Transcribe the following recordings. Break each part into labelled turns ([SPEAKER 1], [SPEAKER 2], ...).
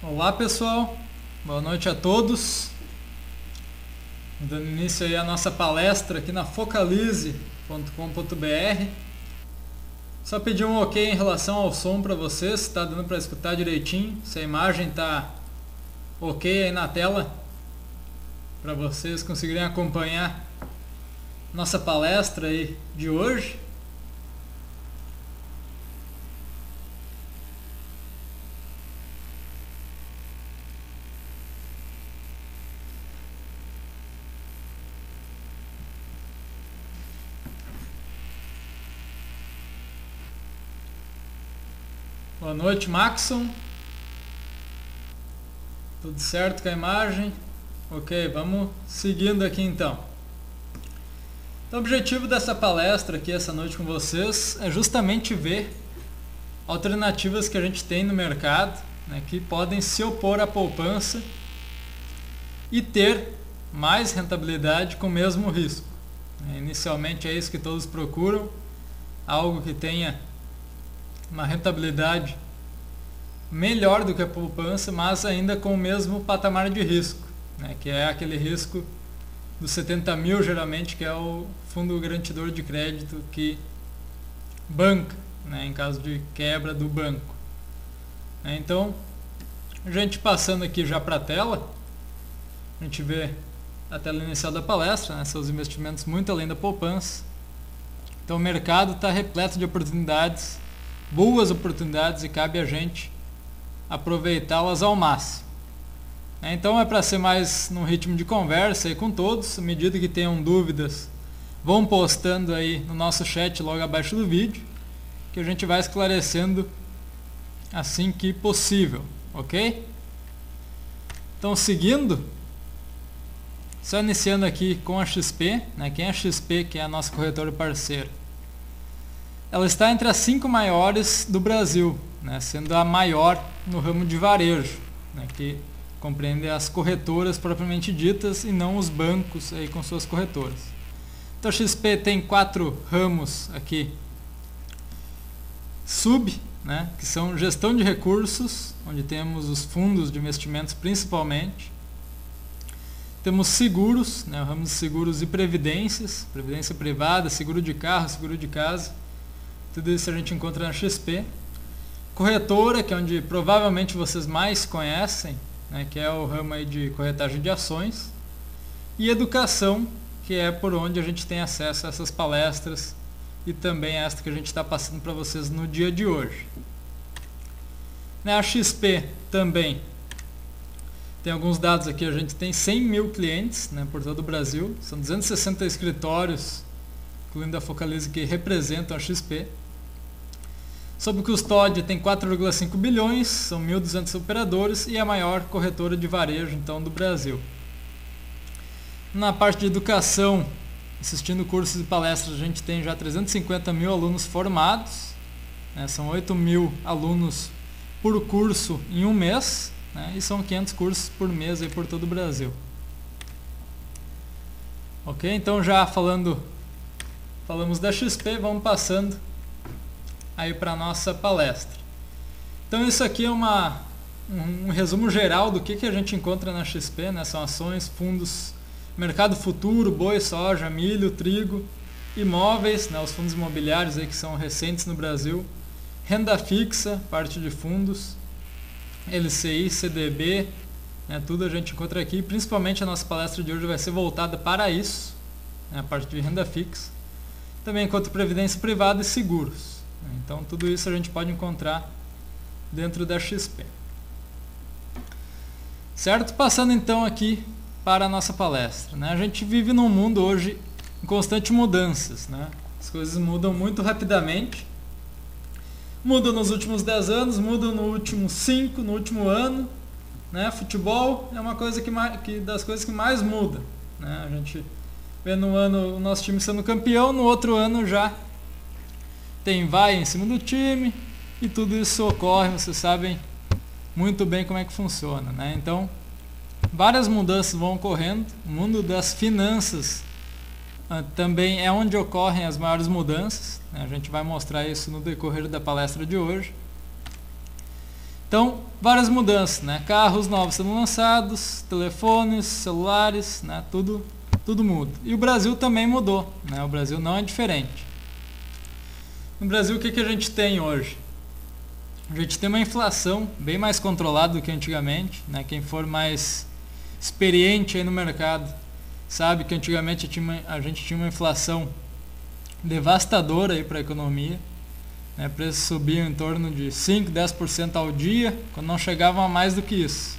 [SPEAKER 1] Olá pessoal, boa noite a todos. Dando início aí à nossa palestra aqui na focalize.com.br. Só pedir um ok em relação ao som para vocês, se está dando para escutar direitinho, se a imagem está ok aí na tela, para vocês conseguirem acompanhar nossa palestra aí de hoje. Boa noite, Maxon. Tudo certo com a imagem? Ok, vamos seguindo aqui então. Então, o objetivo dessa palestra aqui essa noite com vocês é justamente ver alternativas que a gente tem no mercado, né, que podem se opor à poupança e ter mais rentabilidade com o mesmo risco. Inicialmente é isso que todos procuram, algo que tenha uma rentabilidade melhor do que a poupança, mas ainda com o mesmo patamar de risco, né, que é aquele risco dos 70 mil, geralmente, que é o fundo garantidor de crédito que banca, né, em caso de quebra do banco. Então, a gente passando aqui já para a tela, a gente vê a tela inicial da palestra, né, seus investimentos muito além da poupança. Então, o mercado está repleto de oportunidades, boas oportunidades, e cabe a gente aproveitá-las ao máximo. Então é para ser mais num ritmo de conversa aí com todos. À medida que tenham dúvidas, vão postando aí no nosso chat logo abaixo do vídeo, que a gente vai esclarecendo assim que possível, ok? Então, seguindo, só iniciando aqui com a XP, né? Quem é a XP, que é a nossa corretora parceira? Ela está entre as 5 maiores do Brasil, né, sendo a maior no ramo de varejo, né, que compreende as corretoras propriamente ditas e não os bancos aí com suas corretoras. Então a XP tem 4 ramos aqui né, que são gestão de recursos, onde temos os fundos de investimentos principalmente. Temos seguros, né, o ramo de seguros e previdências, previdência privada, seguro de carro, seguro de casa. Tudo isso a gente encontra na XP. Corretora, que é onde provavelmente vocês mais conhecem, né, que é o ramo aí de corretagem de ações. E educação, que é por onde a gente tem acesso a essas palestras e também esta que a gente está passando para vocês no dia de hoje. A XP também tem alguns dados aqui. A gente tem 100 mil clientes, né, por todo o Brasil. São 260 escritórios, incluindo a Focalize, que representam a XP. Sob custódia tem 4,5 bilhões, são 1.200 operadores e a maior corretora de varejo então do Brasil. Na parte de educação, assistindo cursos e palestras, a gente tem já 350 mil alunos formados, né, são 8 mil alunos por curso em um mês, né, e são 500 cursos por mês aí por todo o Brasil. Ok, então já falamos da XP, vamos passando aí para a nossa palestra. Então isso aqui é um resumo geral do que a gente encontra na XP, né? São ações, fundos, mercado futuro, boi, soja, milho, trigo, imóveis, né? Os fundos imobiliários aí que são recentes no Brasil, renda fixa, parte de fundos, LCI, CDB, né? Tudo a gente encontra aqui. Principalmente a nossa palestra de hoje vai ser voltada para isso, né? A parte de renda fixa. Também encontra previdência privada e seguros. Então tudo isso a gente pode encontrar dentro da XP. Certo? Passando então aqui para a nossa palestra, né? A gente vive num mundo hoje em constantes mudanças, né? As coisas mudam muito rapidamente. Mudam nos últimos 10 anos, mudam no último 5, no último ano, né? Futebol é uma coisa das coisas que mais muda, né? A gente vê no ano o nosso time sendo campeão, no outro ano já tem vai em cima do time e tudo isso ocorre, vocês sabem muito bem como é que funciona, né? Então, várias mudanças vão ocorrendo. O mundo das finanças também é onde ocorrem as maiores mudanças, né? A gente vai mostrar isso no decorrer da palestra de hoje. Então, várias mudanças, né? Carros novos sendo lançados, telefones, celulares, né? Tudo muda. E o Brasil também mudou, né? O Brasil não é diferente. No Brasil, o que a gente tem hoje? A gente tem uma inflação bem mais controlada do que antigamente, né? Quem for mais experiente aí no mercado sabe que antigamente a gente tinha uma inflação devastadora aí para a economia, né? Preços subiam em torno de 5, 10% ao dia, quando não chegavam a mais do que isso,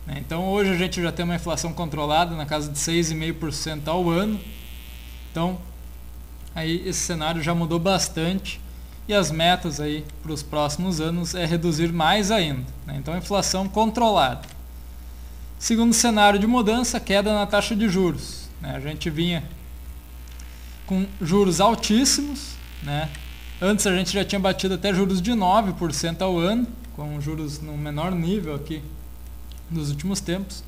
[SPEAKER 1] né? Então hoje a gente já tem uma inflação controlada na casa de 6,5% ao ano. Então aí esse cenário já mudou bastante e as metas aí para os próximos anos é reduzir mais ainda, né? Então inflação controlada. Segundo cenário de mudança, queda na taxa de juros, né? A gente vinha com juros altíssimos, né? Antes a gente já tinha batido até juros de 9% ao ano, com juros no menor nível aqui nos últimos tempos.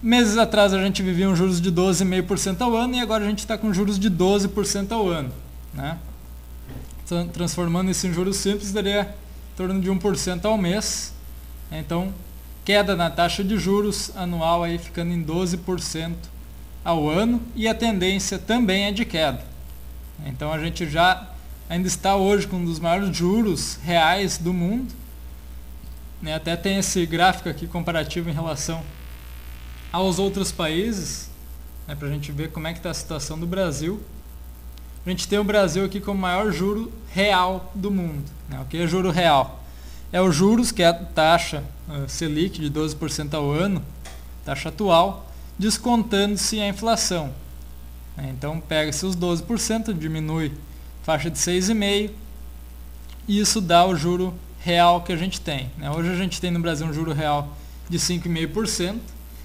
[SPEAKER 1] Meses atrás a gente vivia um juros de 12,5% ao ano e agora a gente está com juros de 12% ao ano, né? Transformando isso em juros simples daria em torno de 1% ao mês. Então, queda na taxa de juros anual aí ficando em 12% ao ano e a tendência também é de queda. Então a gente já ainda está hoje com um dos maiores juros reais do mundo, né? Até tem esse gráfico aqui comparativo em relação aos outros países, né, para a gente ver como é que está a situação do Brasil. A gente tem o Brasil aqui como o maior juro real do mundo, né? O que é juro real? É os juros, que é a taxa Selic de 12% ao ano, taxa atual, descontando-se a inflação. Então pega-se os 12%, diminui faixa de 6,5% e isso dá o juro real que a gente tem, né? Hoje a gente tem no Brasil um juro real de 5,5%,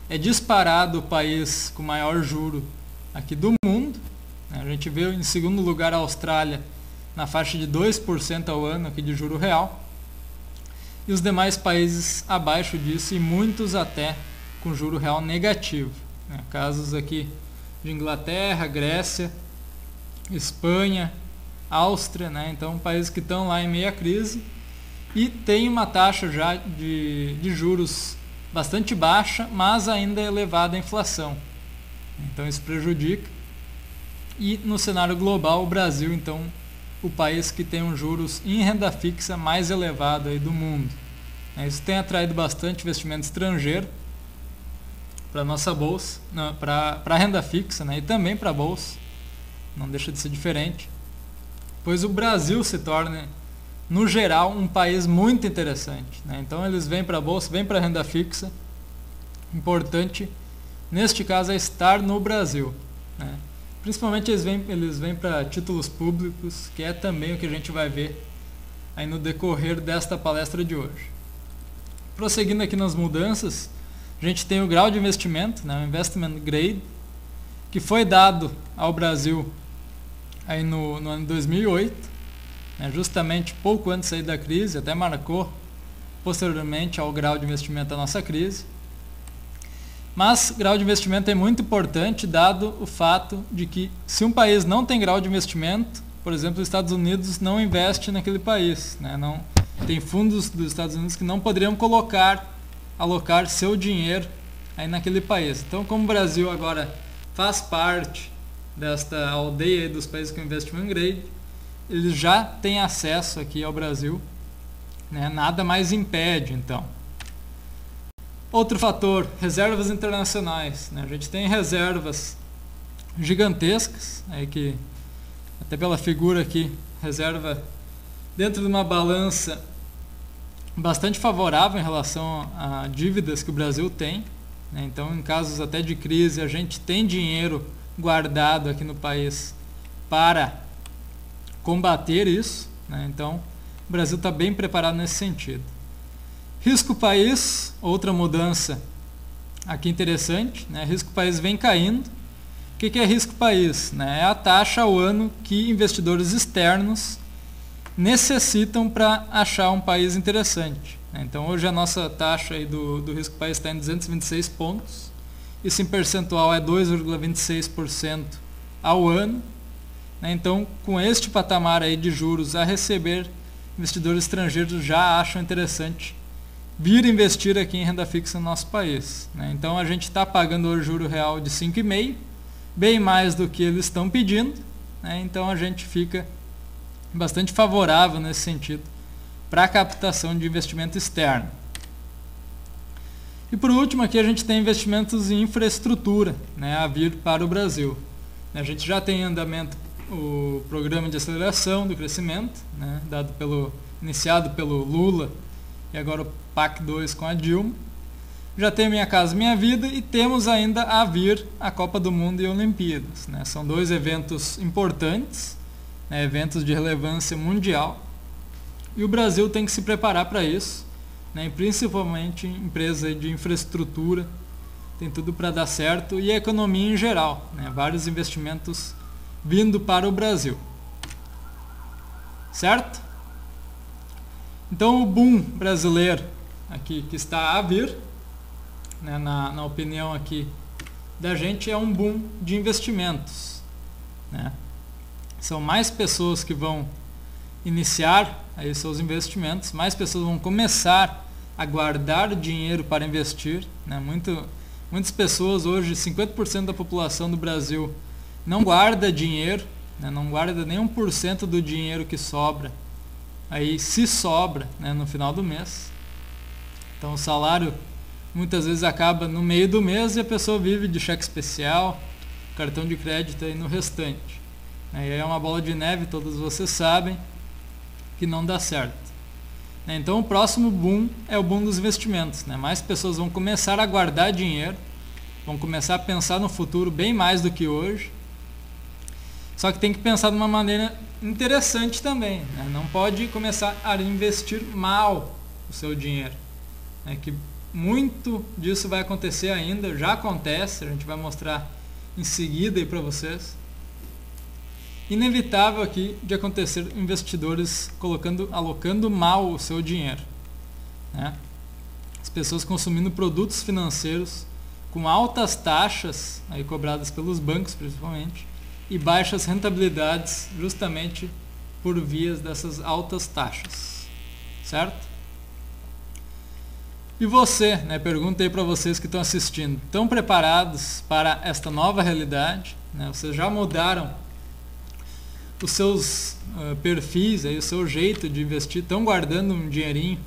[SPEAKER 1] é disparado o país com maior juro aqui do mundo, né? A gente vê em segundo lugar a Austrália na faixa de 2% ao ano aqui de juro real, e os demais países abaixo disso e muitos até com juro real negativo, né? Casos aqui de Inglaterra, Grécia, Espanha, Áustria, né? Então países que estão lá em meia crise e tem uma taxa já de juros bastante baixa, mas ainda elevada a inflação. Então isso prejudica. E no cenário global, o Brasil, então, o país que tem um juros em renda fixa mais elevado aí do mundo. Isso tem atraído bastante investimento estrangeiro para a nossa bolsa, para a renda fixa, né? E também para a bolsa, não deixa de ser diferente, pois o Brasil se torna, no geral, um país muito interessante, né? Então eles vêm para a bolsa, vêm para a renda fixa. Importante, neste caso, é estar no Brasil, né? Principalmente eles vêm para títulos públicos, que é também o que a gente vai ver aí no decorrer desta palestra de hoje. Prosseguindo aqui nas mudanças, a gente tem o grau de investimento, né, o Investment Grade, que foi dado ao Brasil aí no ano 2008, né, justamente pouco antes aí da crise, até marcou posteriormente ao grau de investimento da nossa crise. Mas grau de investimento é muito importante, dado o fato de que se um país não tem grau de investimento, por exemplo, os Estados Unidos não investe naquele país, né? Não, tem fundos dos Estados Unidos que não poderiam alocar seu dinheiro aí naquele país. Então, como o Brasil agora faz parte desta aldeia dos países com investment grade, eles já têm acesso aqui ao Brasil, né? Nada mais impede, então. Outro fator, reservas internacionais, né? A gente tem reservas gigantescas, aí que até pela figura aqui, reserva dentro de uma balança bastante favorável em relação a dívidas que o Brasil tem, né? Então, em casos até de crise, a gente tem dinheiro guardado aqui no país para combater isso, né? Então, o Brasil está bem preparado nesse sentido. Risco país, outra mudança aqui interessante, né? Risco país vem caindo. O que é risco país? Né? É a taxa ao ano que investidores externos necessitam para achar um país interessante. Então hoje a nossa taxa aí do risco país está em 226 pontos. Isso em percentual é 2,26% ao ano. Então com este patamar aí de juros a receber investidores estrangeiros já acham interessante vir investir aqui em renda fixa no nosso país, né? Então a gente está pagando hoje juro real de 5,5%, bem mais do que eles estão pedindo, né? Então a gente fica bastante favorável nesse sentido para a captação de investimento externo. E por último aqui a gente tem investimentos em infraestrutura, né, a vir para o Brasil. A gente já tem em andamento o programa de aceleração do crescimento, né, iniciado pelo Lula e agora o PAC 2 com a Dilma. Já tem Minha Casa Minha Vida e temos ainda a vir a Copa do Mundo e Olimpíadas, né? São dois eventos importantes, né, eventos de relevância mundial, e o Brasil tem que se preparar para isso, né, principalmente empresa de infraestrutura, tem tudo para dar certo, e a economia em geral, né, vários investimentos vindo para o Brasil. Certo? Então o boom brasileiro aqui que está a vir, né, na opinião aqui da gente, é um boom de investimentos, né? São mais pessoas que vão iniciar aí seus investimentos, mais pessoas vão começar a guardar dinheiro para investir, né? Muitas pessoas hoje, 50% da população do Brasil não guarda dinheiro, né? Não guarda nem 1% do dinheiro que sobra, aí se sobra, né, no final do mês. Então o salário muitas vezes acaba no meio do mês e a pessoa vive de cheque especial, cartão de crédito aí no restante. Aí é uma bola de neve, todos vocês sabem que não dá certo. Então o próximo boom é o boom dos investimentos, né? Mais pessoas vão começar a guardar dinheiro, vão começar a pensar no futuro bem mais do que hoje. Só que tem que pensar de uma maneira interessante também, né? Não pode começar a investir mal o seu dinheiro, né? Que muito disso vai acontecer ainda, já acontece, a gente vai mostrar em seguida aí para vocês. Inevitável aqui de acontecer investidores alocando mal o seu dinheiro, né? As pessoas consumindo produtos financeiros com altas taxas aí cobradas pelos bancos principalmente e baixas rentabilidades justamente por vias dessas altas taxas, certo? E você, né, pergunta aí para vocês que estão assistindo, estão preparados para esta nova realidade, né? Vocês já mudaram os seus perfis, aí, o seu jeito de investir, estão guardando um dinheirinho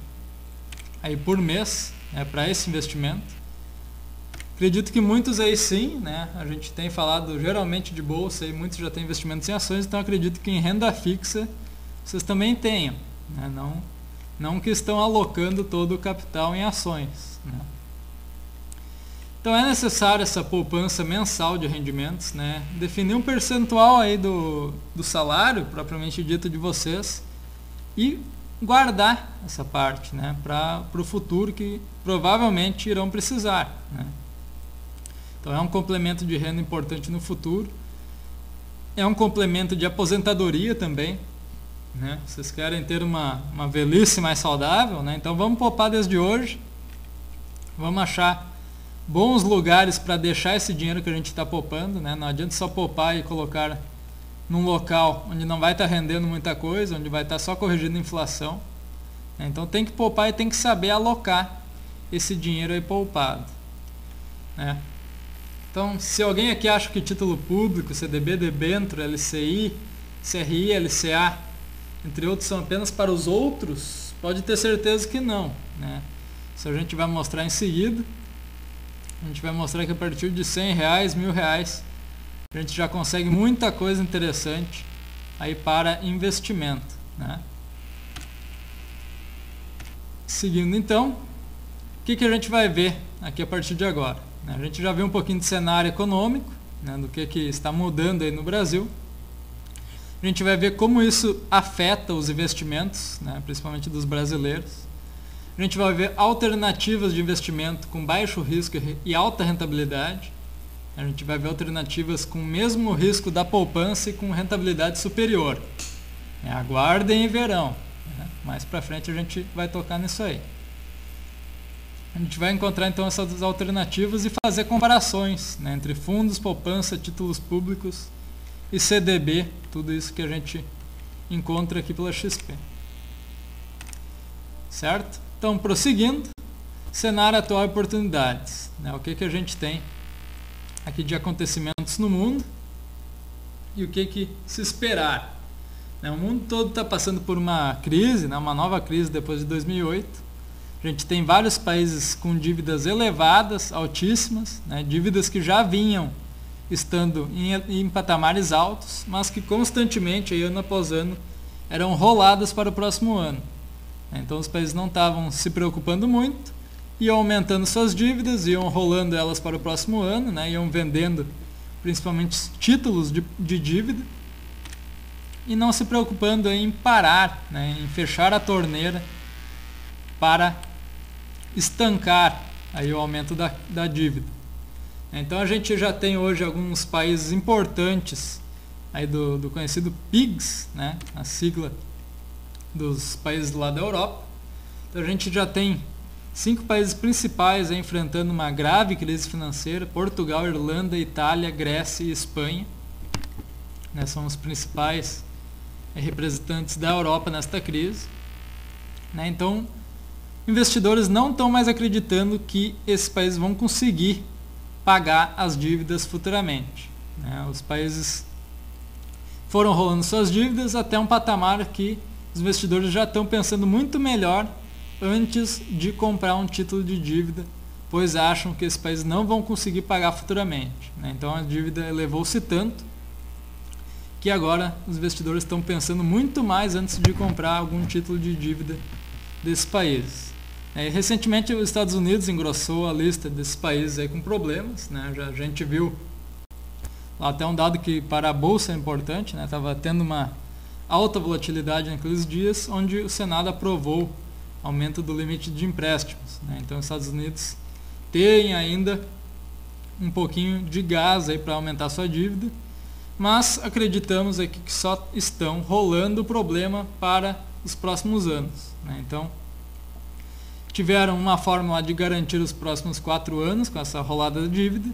[SPEAKER 1] aí por mês, né, para esse investimento? Acredito que muitos aí sim, né? A gente tem falado geralmente de bolsa e muitos já têm investimentos em ações, então acredito que em renda fixa vocês também tenham, né? Não que estão alocando todo o capital em ações, né? Então é necessário essa poupança mensal de rendimentos, né? Definir um percentual aí do salário propriamente dito de vocês e guardar essa parte, né, para o futuro que provavelmente irão precisar, né? Então é um complemento de renda importante no futuro, é um complemento de aposentadoria também, né? Vocês querem ter uma velhice mais saudável, né? Então vamos poupar desde hoje, vamos achar bons lugares para deixar esse dinheiro que a gente está poupando, né? Não adianta só poupar e colocar num local onde não vai estar rendendo muita coisa, onde vai estar só corrigindo a inflação, né? Então tem que poupar e tem que saber alocar esse dinheiro aí poupado, né? Então, se alguém aqui acha que título público, CDB, debênture, LCI, CRI, LCA, entre outros, são apenas para os outros, pode ter certeza que não, né? Isso a gente vai mostrar em seguida. A gente vai mostrar que a partir de R$100, R$1.000, a gente já consegue muita coisa interessante aí para investimento, né? Seguindo então, o que a gente vai ver aqui a partir de agora? A gente já viu um pouquinho de cenário econômico, né, do que está mudando aí no Brasil. A gente vai ver como isso afeta os investimentos, né, principalmente dos brasileiros. A gente vai ver alternativas de investimento com baixo risco e alta rentabilidade. A gente vai ver alternativas com o mesmo risco da poupança e com rentabilidade superior. Aguardem e verão, né? Mais para frente a gente vai tocar nisso aí. A gente vai encontrar então essas alternativas e fazer comparações, né, entre fundos, poupança, títulos públicos e CDB, tudo isso que a gente encontra aqui pela XP. certo? Então, prosseguindo, cenário atual e oportunidades, né? O que a gente tem aqui de acontecimentos no mundo e o que se esperar, né? O mundo todo está passando por uma crise, né? Uma nova crise depois de 2008. A gente tem vários países com dívidas elevadas, altíssimas, né? Dívidas que já vinham estando em patamares altos, mas que constantemente, aí, ano após ano, eram roladas para o próximo ano. Então os países não estavam se preocupando muito, iam aumentando suas dívidas, iam rolando elas para o próximo ano, né? Iam vendendo principalmente títulos de dívida e não se preocupando em parar, né? Em fechar a torneira para estancar aí o aumento da dívida. Então a gente já tem hoje alguns países importantes aí do conhecido PIGS, né? A sigla dos países lá da Europa. Então a gente já tem 5 países principais aí enfrentando uma grave crise financeira: Portugal, Irlanda, Itália, Grécia e Espanha, né? São os principais representantes da Europa nesta crise, né? Então investidores não estão mais acreditando que esses países vão conseguir pagar as dívidas futuramente, né? Os países foram rolando suas dívidas até um patamar que os investidores já estão pensando muito melhor antes de comprar um título de dívida, pois acham que esses países não vão conseguir pagar futuramente, né? Então a dívida elevou-se tanto que agora os investidores estão pensando muito mais antes de comprar algum título de dívida desses países. Recentemente os Estados Unidos engrossou a lista desses países aí com problemas, né? A gente viu lá até um dado que para a Bolsa é importante, né? Estava tendo uma alta volatilidade naqueles dias, onde o Senado aprovou aumento do limite de empréstimos, né? Então os Estados Unidos têm ainda um pouquinho de gás aí para aumentar sua dívida, mas acreditamos aqui que só estão rolando o problema para os próximos anos, né? Então tiveram uma fórmula de garantir os próximos 4 anos com essa rolada de dívida,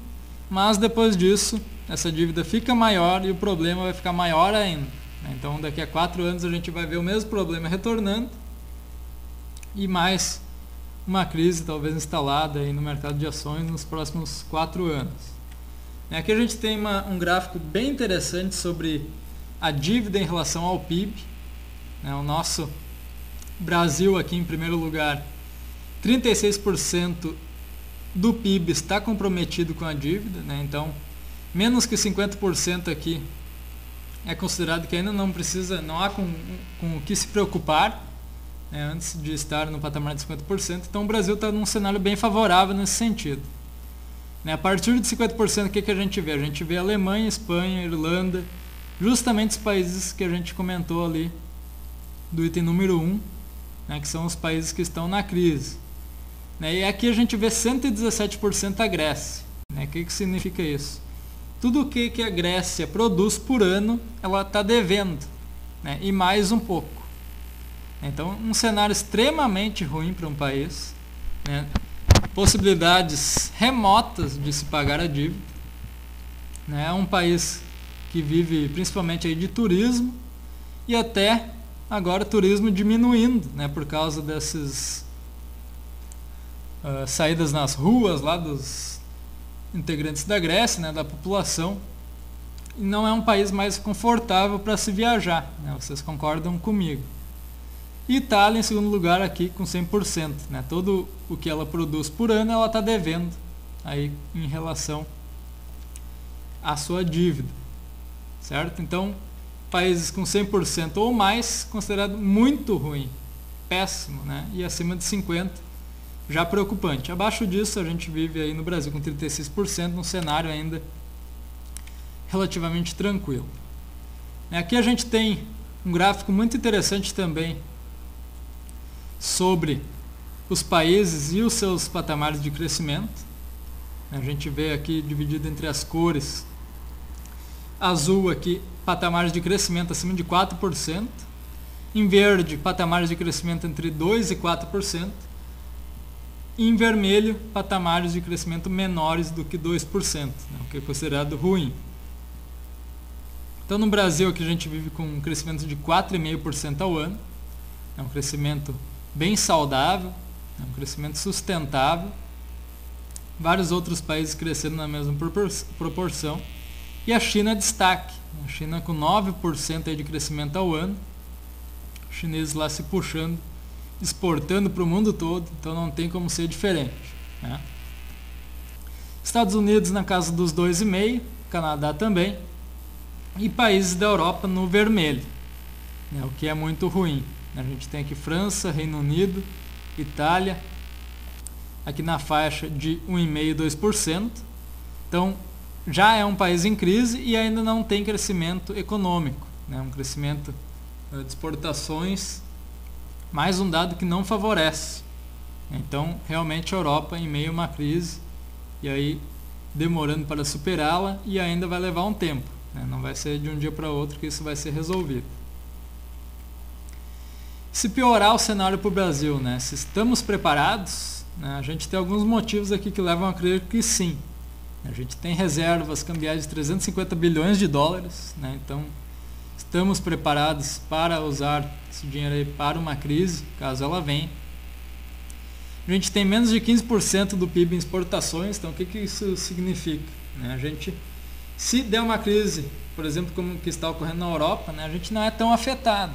[SPEAKER 1] mas depois disso essa dívida fica maior e o problema vai ficar maior ainda. Então daqui a 4 anos a gente vai ver o mesmo problema retornando e mais uma crise talvez instalada aí no mercado de ações nos próximos 4 anos. Aqui a gente tem um gráfico bem interessante sobre a dívida em relação ao PIB, né? O nosso Brasil aqui em primeiro lugar, 36% do PIB está comprometido com a dívida, né? Então menos que 50% aqui é considerado que ainda não há com o que se preocupar, né, antes de estar no patamar de 50%. Então o Brasil está num cenário bem favorável nesse sentido, né? A partir de 50%, o que a gente vê? A gente vê Alemanha, Espanha, Irlanda, justamente os países que a gente comentou ali do item número 1, né, que são os países que estão na crise, né? E aqui a gente vê 117% a Grécia, né? O que significa isso? Tudo o que a Grécia produz por ano, ela está devendo, né? E mais um pouco. Então, um cenário extremamente ruim para um país, né? Possibilidades remotas de se pagar a dívida, né? É um país que vive principalmente aí de turismo e até agora turismo diminuindo, né? Por causa dessas saídas nas ruas lá dos integrantes da Grécia, né, da população, e não é um país mais confortável para se viajar, né? Vocês concordam comigo? E Itália em segundo lugar aqui com 100%, né? Todo o que ela produz por ano ela está devendo aí em relação à sua dívida, certo? Então países com 100% ou mais considerado muito ruim, péssimo, né? E acima de 50% já preocupante. Abaixo disso a gente vive aí no Brasil com 36%, num cenário ainda relativamente tranquilo. Aqui a gente tem um gráfico muito interessante também sobre os países e os seus patamares de crescimento. A gente vê aqui dividido entre as cores. Azul aqui, patamares de crescimento acima de 4%. Em verde, patamares de crescimento entre 2% e 4%. E em vermelho, patamares de crescimento menores do que 2%, né, o que é considerado ruim. Então no Brasil aqui a gente vive com um crescimento de 4,5% ao ano. É um crescimento bem saudável, um crescimento sustentável, vários outros países crescendo na mesma proporção, e a China destaque, a China com 9% aí de crescimento ao ano, os chineses lá se puxando, exportando para o mundo todo, então não tem como ser diferente, né? Estados Unidos na casa dos 2,5%, Canadá também, e países da Europa no vermelho, né, o que é muito ruim. A gente tem aqui França, Reino Unido, Itália, aqui na faixa de 1,5% a 2%. Então, já é um país em crise e ainda não tem crescimento econômico, né, um crescimento de exportações, mais um dado que não favorece. Então, realmente a Europa em meio a uma crise, e aí demorando para superá-la, e ainda vai levar um tempo, né, não vai ser de um dia para outro que isso vai ser resolvido. Se piorar o cenário para o Brasil, né, se estamos preparados, né, a gente tem alguns motivos aqui que levam a crer que sim. A gente tem reservas cambiais de 350 bilhões de dólares, né, então estamos preparados para usar esse dinheiro aí para uma crise, caso ela venha. A gente tem menos de 15% do PIB em exportações, então o que isso significa? Né, a gente, se der uma crise, por exemplo, como que está ocorrendo na Europa, né, a gente não é tão afetado.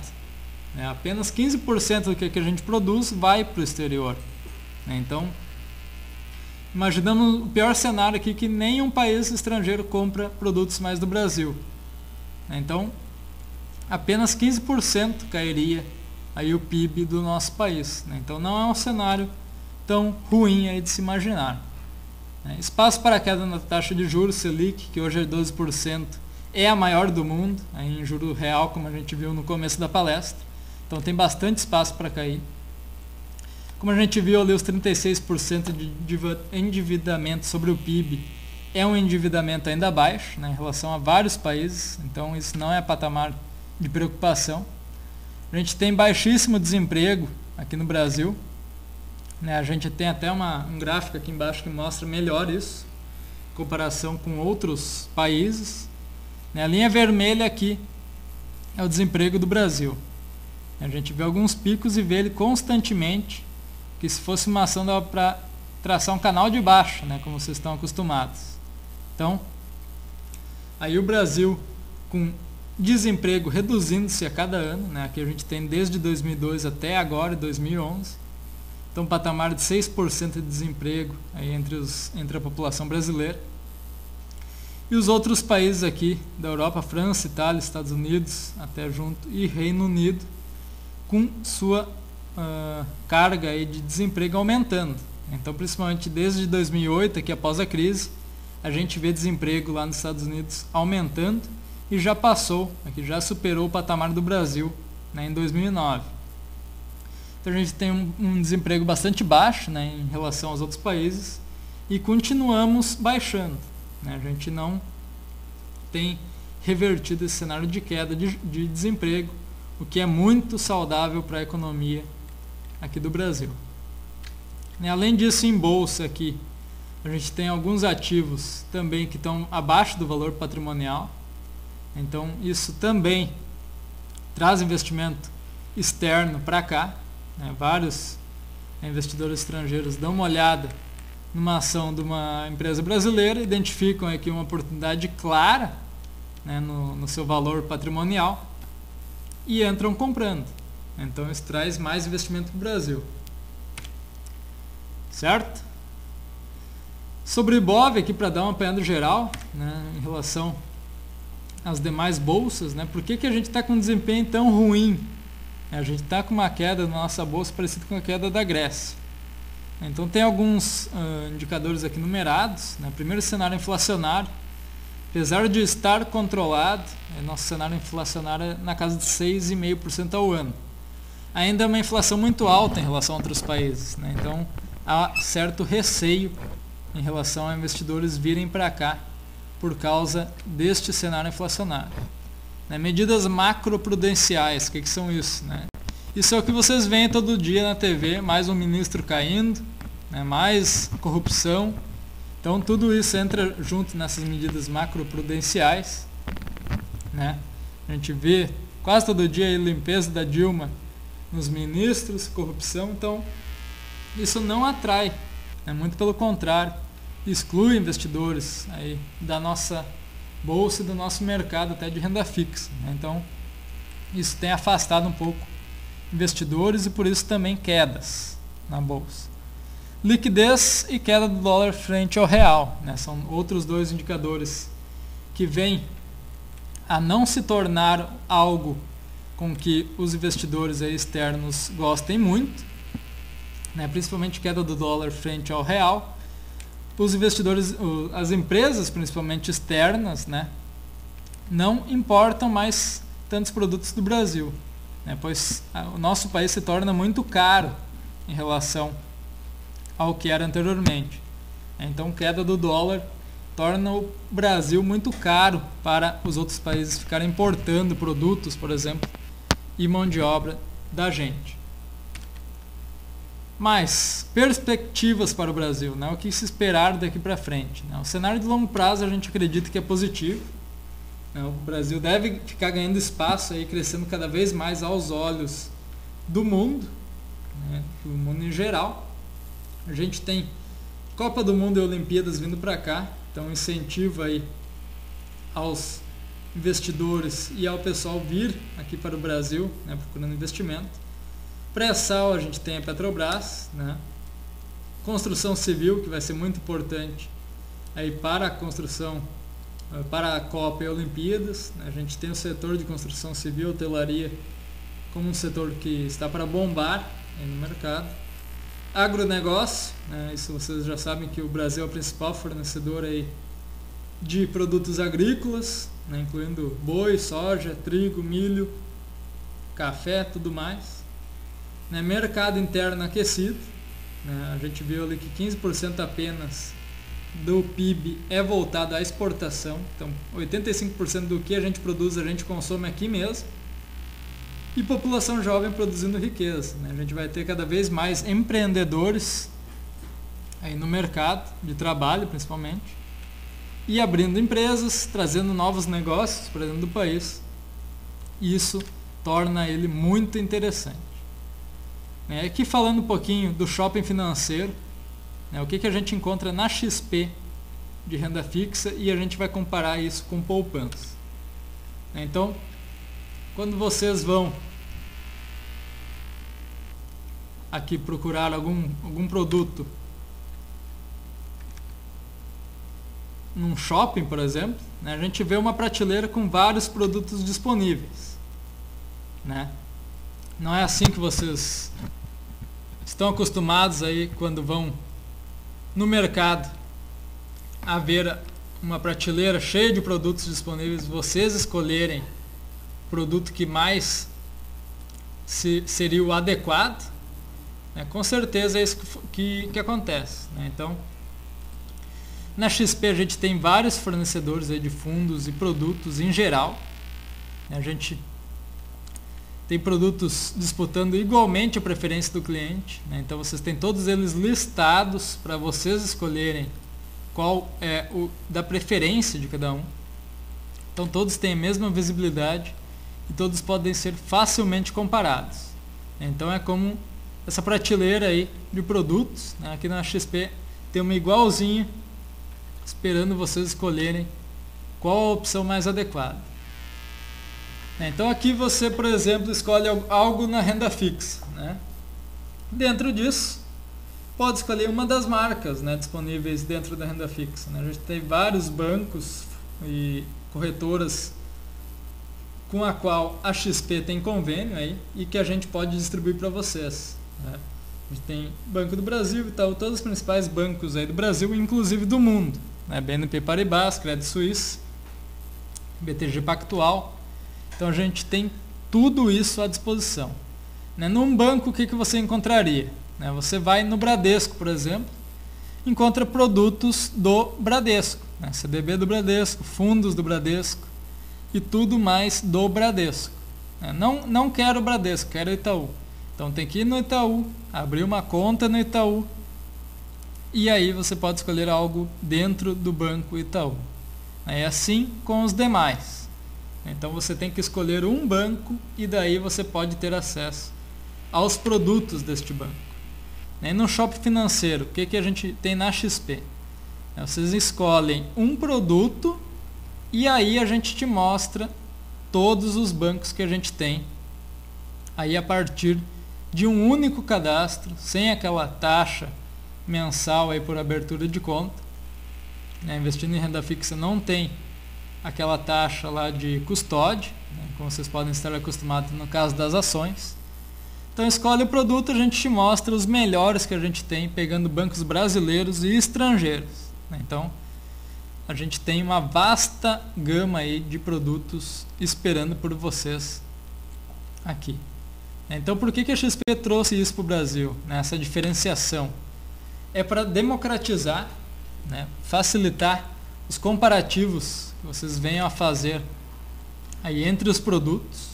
[SPEAKER 1] Apenas 15% do que a gente produz vai para o exterior. Então, imaginamos o pior cenário aqui, que nenhum país estrangeiro compra produtos mais do Brasil. Então, apenas 15% cairia aí o PIB do nosso país. Então, não é um cenário tão ruim aí de se imaginar. Espaço para queda na taxa de juros Selic, que hoje é 12%, é a maior do mundo, aí em juro real, como a gente viu no começo da palestra. Então tem bastante espaço para cair. Como a gente viu ali, os 36% de endividamento sobre o PIB é um endividamento ainda baixo, né, em relação a vários países, então isso não é patamar de preocupação. A gente tem baixíssimo desemprego aqui no Brasil, né, a gente tem até um gráfico aqui embaixo que mostra melhor isso, em comparação com outros países. A linha vermelha aqui é o desemprego do Brasil. A gente vê alguns picos e vê ele constantemente, que se fosse uma ação dava para traçar um canal de baixo, né, como vocês estão acostumados. Então, aí o Brasil com desemprego reduzindo-se a cada ano, né, aqui a gente tem desde 2002 até agora, 2011, então patamar de 6% de desemprego aí entre a população brasileira. E os outros países aqui da Europa, França, Itália, Estados Unidos, até junto, e Reino Unido, com sua carga aí de desemprego aumentando. Então, principalmente desde 2008, aqui após a crise, a gente vê desemprego lá nos Estados Unidos aumentando e já passou, aqui já superou o patamar do Brasil, né, em 2009. Então a gente tem um desemprego bastante baixo, né, em relação aos outros países, e continuamos baixando. A gente não tem revertido esse cenário de queda de desemprego, o que é muito saudável para a economia aqui do Brasil. Além disso, em bolsa aqui, a gente tem alguns ativos também que estão abaixo do valor patrimonial. Então isso também traz investimento externo para cá. Vários investidores estrangeiros dão uma olhada numa ação de uma empresa brasileira, identificam aqui uma oportunidade clara, né, no seu valor patrimonial, e entram comprando. Então isso traz mais investimento para o Brasil. Certo? Sobre Ibov, aqui para dar uma apanhada geral, né, em relação às demais bolsas, né, por que a gente está com um desempenho tão ruim? A gente está com uma queda na nossa bolsa parecida com a queda da Grécia. Então tem alguns indicadores aqui numerados, né? Primeiro, cenário inflacionário. Apesar de estar controlado, nosso cenário inflacionário é na casa de 6,5% ao ano. Ainda é uma inflação muito alta em relação a outros países, né? Então há certo receio em relação a investidores virem para cá por causa deste cenário inflacionário. Medidas macroprudenciais, o que são isso? Isso é o que vocês veem todo dia na TV, mais um ministro caindo, mais corrupção. Então tudo isso entra junto nessas medidas macroprudenciais. A gente vê quase todo dia a limpeza da Dilma nos ministros, corrupção. Então, isso não atrai, né? Muito pelo contrário, exclui investidores aí da nossa bolsa e do nosso mercado até de renda fixa, né? Então, isso tem afastado um pouco investidores e por isso também quedas na bolsa. Liquidez e queda do dólar frente ao real, né? São outros dois indicadores que vêm a não se tornar algo com que os investidores aí externos gostem muito, né? Principalmente queda do dólar frente ao real. Os investidores, as empresas principalmente externas, né, não importam mais tantos produtos do Brasil, né, pois o nosso país se torna muito caro em relação ao que era anteriormente. Então, queda do dólar torna o Brasil muito caro para os outros países ficarem importando produtos, por exemplo, e mão de obra da gente. Mas, perspectivas para o Brasil, né? O que se esperar daqui para frente, né? O cenário de longo prazo a gente acredita que é positivo, né? O Brasil deve ficar ganhando espaço, aí, crescendo cada vez mais aos olhos do mundo, né? Do mundo em geral. A gente tem Copa do Mundo e Olimpíadas vindo para cá, então incentivo aí aos investidores e ao pessoal vir aqui para o Brasil, né? Procurando investimento. Pré-sal a gente tem a Petrobras, né? Construção civil, que vai ser muito importante aí para a construção, para a Copa e Olimpíadas, né? A gente tem o setor de construção civil, hotelaria, como um setor que está para bombar aí no mercado. Agronegócio, né? Isso vocês já sabem que o Brasil é o principal fornecedor aí de produtos agrícolas, né? Incluindo boi, soja, trigo, milho, café, tudo mais. Mercado interno aquecido, né? A gente viu ali que 15% apenas do PIB é voltado à exportação, então 85% do que a gente produz a gente consome aqui mesmo, e população jovem produzindo riqueza, né? A gente vai ter cada vez mais empreendedores aí no mercado de trabalho principalmente, e abrindo empresas, trazendo novos negócios para dentro do país, e isso torna ele muito interessante. Aqui falando um pouquinho do shopping financeiro, né, o que a gente encontra na XP de renda fixa, e a gente vai comparar isso com poupança. Então, quando vocês vão aqui procurar algum produto num shopping, por exemplo, né, a gente vê uma prateleira com vários produtos disponíveis, né? Não é assim que vocês estão acostumados aí quando vão no mercado a ver uma prateleira cheia de produtos disponíveis, vocês escolherem o produto que mais seria o adequado, né? Com certeza é isso que acontece, né? Então, na XP a gente tem vários fornecedores aí de fundos e produtos em geral, né? A gente tem produtos disputando igualmente a preferência do cliente, né? Então vocês têm todos eles listados para vocês escolherem qual é o da preferência de cada um. Então todos têm a mesma visibilidade e todos podem ser facilmente comparados. Então é como essa prateleira aí de produtos, né? Aqui na XP tem uma igualzinha esperando vocês escolherem qual a opção mais adequada. Então aqui você, por exemplo, escolhe algo na renda fixa, né? Dentro disso, pode escolher uma das marcas, né, disponíveis dentro da renda fixa, né? A gente tem vários bancos e corretoras com a qual a XP tem convênio aí, e que a gente pode distribuir para vocês, né? A gente tem Banco do Brasil e tal, todos os principais bancos aí do Brasil, inclusive do mundo, né? BNP Paribas, Credit Suisse, BTG Pactual. Então a gente tem tudo isso à disposição, né? Num banco, o que você encontraria, né? Você vai no Bradesco, por exemplo, encontra produtos do Bradesco, né? CDB do Bradesco, fundos do Bradesco e tudo mais do Bradesco, né? Não quero o Bradesco, quero o Itaú. Então tem que ir no Itaú, abrir uma conta no Itaú, e aí você pode escolher algo dentro do Banco Itaú. É assim com os demais. Então você tem que escolher um banco e daí você pode ter acesso aos produtos deste banco. E no shopping financeiro, o que a gente tem na XP? Vocês escolhem um produto e aí a gente te mostra todos os bancos que a gente tem. Aí a partir de um único cadastro, sem aquela taxa mensal aí por abertura de conta. Investindo em renda fixa não tem aquela taxa lá de custódia, como vocês podem estar acostumados no caso das ações. Então escolhe o produto, a gente te mostra os melhores que a gente tem, pegando bancos brasileiros e estrangeiros. Então a gente tem uma vasta gama aí de produtos esperando por vocês aqui. Então por que a XP trouxe isso para o Brasil? Essa diferenciação é para democratizar, facilitar os comparativos que vocês venham a fazer aí entre os produtos,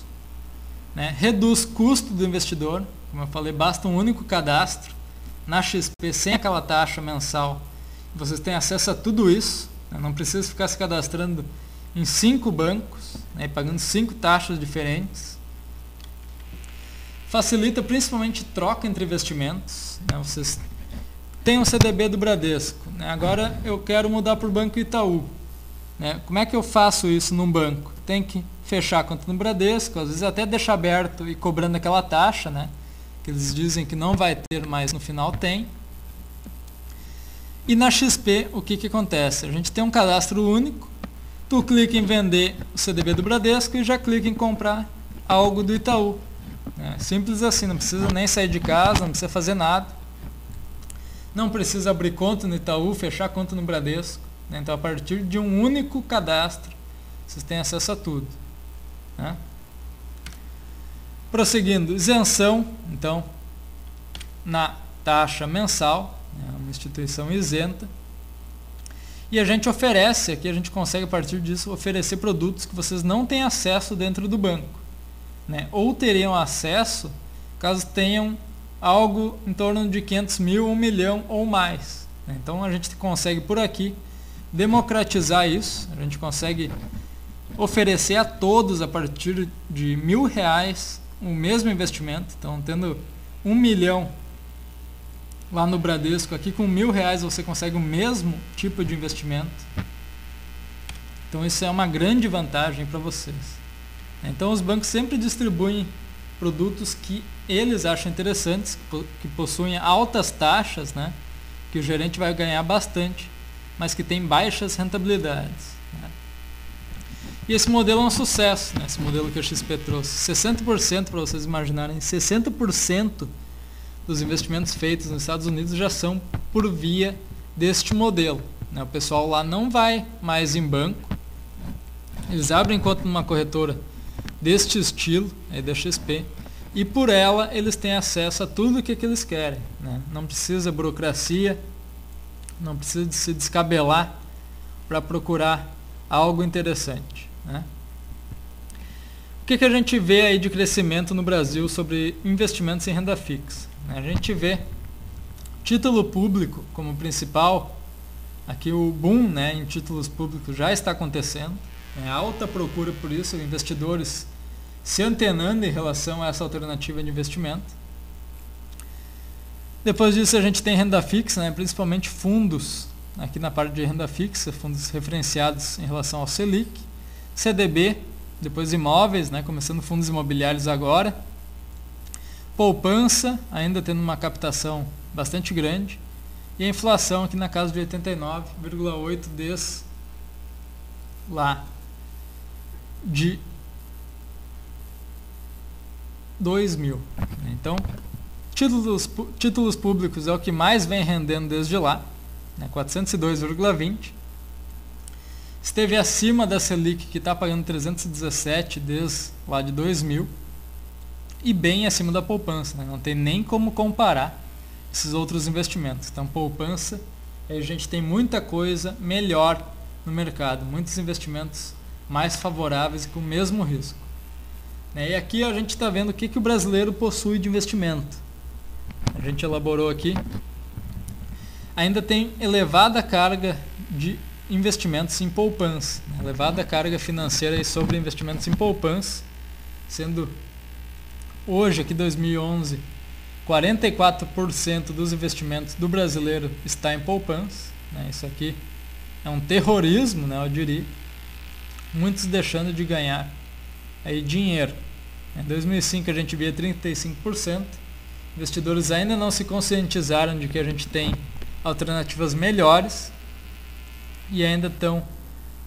[SPEAKER 1] reduz custo do investidor, como eu falei, basta um único cadastro na XP sem aquela taxa mensal, vocês têm acesso a tudo isso, não precisa ficar se cadastrando em 5 bancos, pagando 5 taxas diferentes. Facilita principalmente troca entre investimentos, vocês têm o CDB do Bradesco, agora eu quero mudar para o Banco Itaú. Como é que eu faço isso num banco? Tem que fechar a conta no Bradesco, às vezes até deixar aberto e cobrando aquela taxa, que eles dizem que não vai ter, mas no final tem. E na XP, o que acontece? A gente tem um cadastro único, tu clica em vender o CDB do Bradesco e já clica em comprar algo do Itaú. Simples assim, não precisa nem sair de casa, não precisa fazer nada. Não precisa abrir conta no Itaú, fechar conta no Bradesco. Então, a partir de um único cadastro, vocês têm acesso a tudo. Prosseguindo, isenção, então, na taxa mensal, uma instituição isenta. E a gente oferece, aqui a gente consegue, a partir disso, oferecer produtos que vocês não têm acesso dentro do banco. Ou teriam acesso caso tenham algo em torno de 500 mil, 1 milhão ou mais. Então, a gente consegue, por aqui, democratizar isso, a gente consegue oferecer a todos a partir de R$1.000 o mesmo investimento. Então, tendo 1 milhão lá no Bradesco, aqui com R$1.000 você consegue o mesmo tipo de investimento. Então isso é uma grande vantagem para vocês. Então os bancos sempre distribuem produtos que eles acham interessantes, que possuem altas taxas, que o gerente vai ganhar bastante, mas que tem baixas rentabilidades. E esse modelo é um sucesso, esse modelo que a XP trouxe. 60%, para vocês imaginarem, 60% dos investimentos feitos nos Estados Unidos já são por via deste modelo. O pessoal lá não vai mais em banco, eles abrem conta numa corretora deste estilo, da XP, e por ela eles têm acesso a tudo o que eles querem. Não precisa burocracia, não precisa de se descabelar para procurar algo interessante. O que a gente vê aí de crescimento no Brasil sobre investimentos em renda fixa? A gente vê título público como principal, aqui o boom em títulos públicos já está acontecendo, alta procura por isso, investidores se antenando em relação a essa alternativa de investimento. Depois disso a gente tem renda fixa, principalmente fundos, aqui na parte de renda fixa, fundos referenciados em relação ao Selic, CDB, depois imóveis, começando fundos imobiliários agora, poupança, ainda tendo uma captação bastante grande, e a inflação aqui na casa de 89,8 desde lá de 2000. Então, títulos públicos é o que mais vem rendendo desde lá, 402,20. Esteve acima da Selic, que está pagando 317 desde lá de 2000, e bem acima da poupança, não tem nem como comparar esses outros investimentos. Então, poupança, a gente tem muita coisa melhor no mercado, muitos investimentos mais favoráveis e com o mesmo risco. E aqui a gente está vendo o que o brasileiro possui de investimento. A gente elaborou aqui. Ainda tem elevada carga de investimentos em poupança, elevada carga financeira sobre investimentos em poupança, sendo hoje, aqui 2011, 44% dos investimentos do brasileiro está em poupança, né? Isso aqui é um terrorismo, né, eu diria. Muitos deixando de ganhar aí dinheiro. Em 2005 a gente via 35%. Investidores ainda não se conscientizaram de que a gente tem alternativas melhores e ainda estão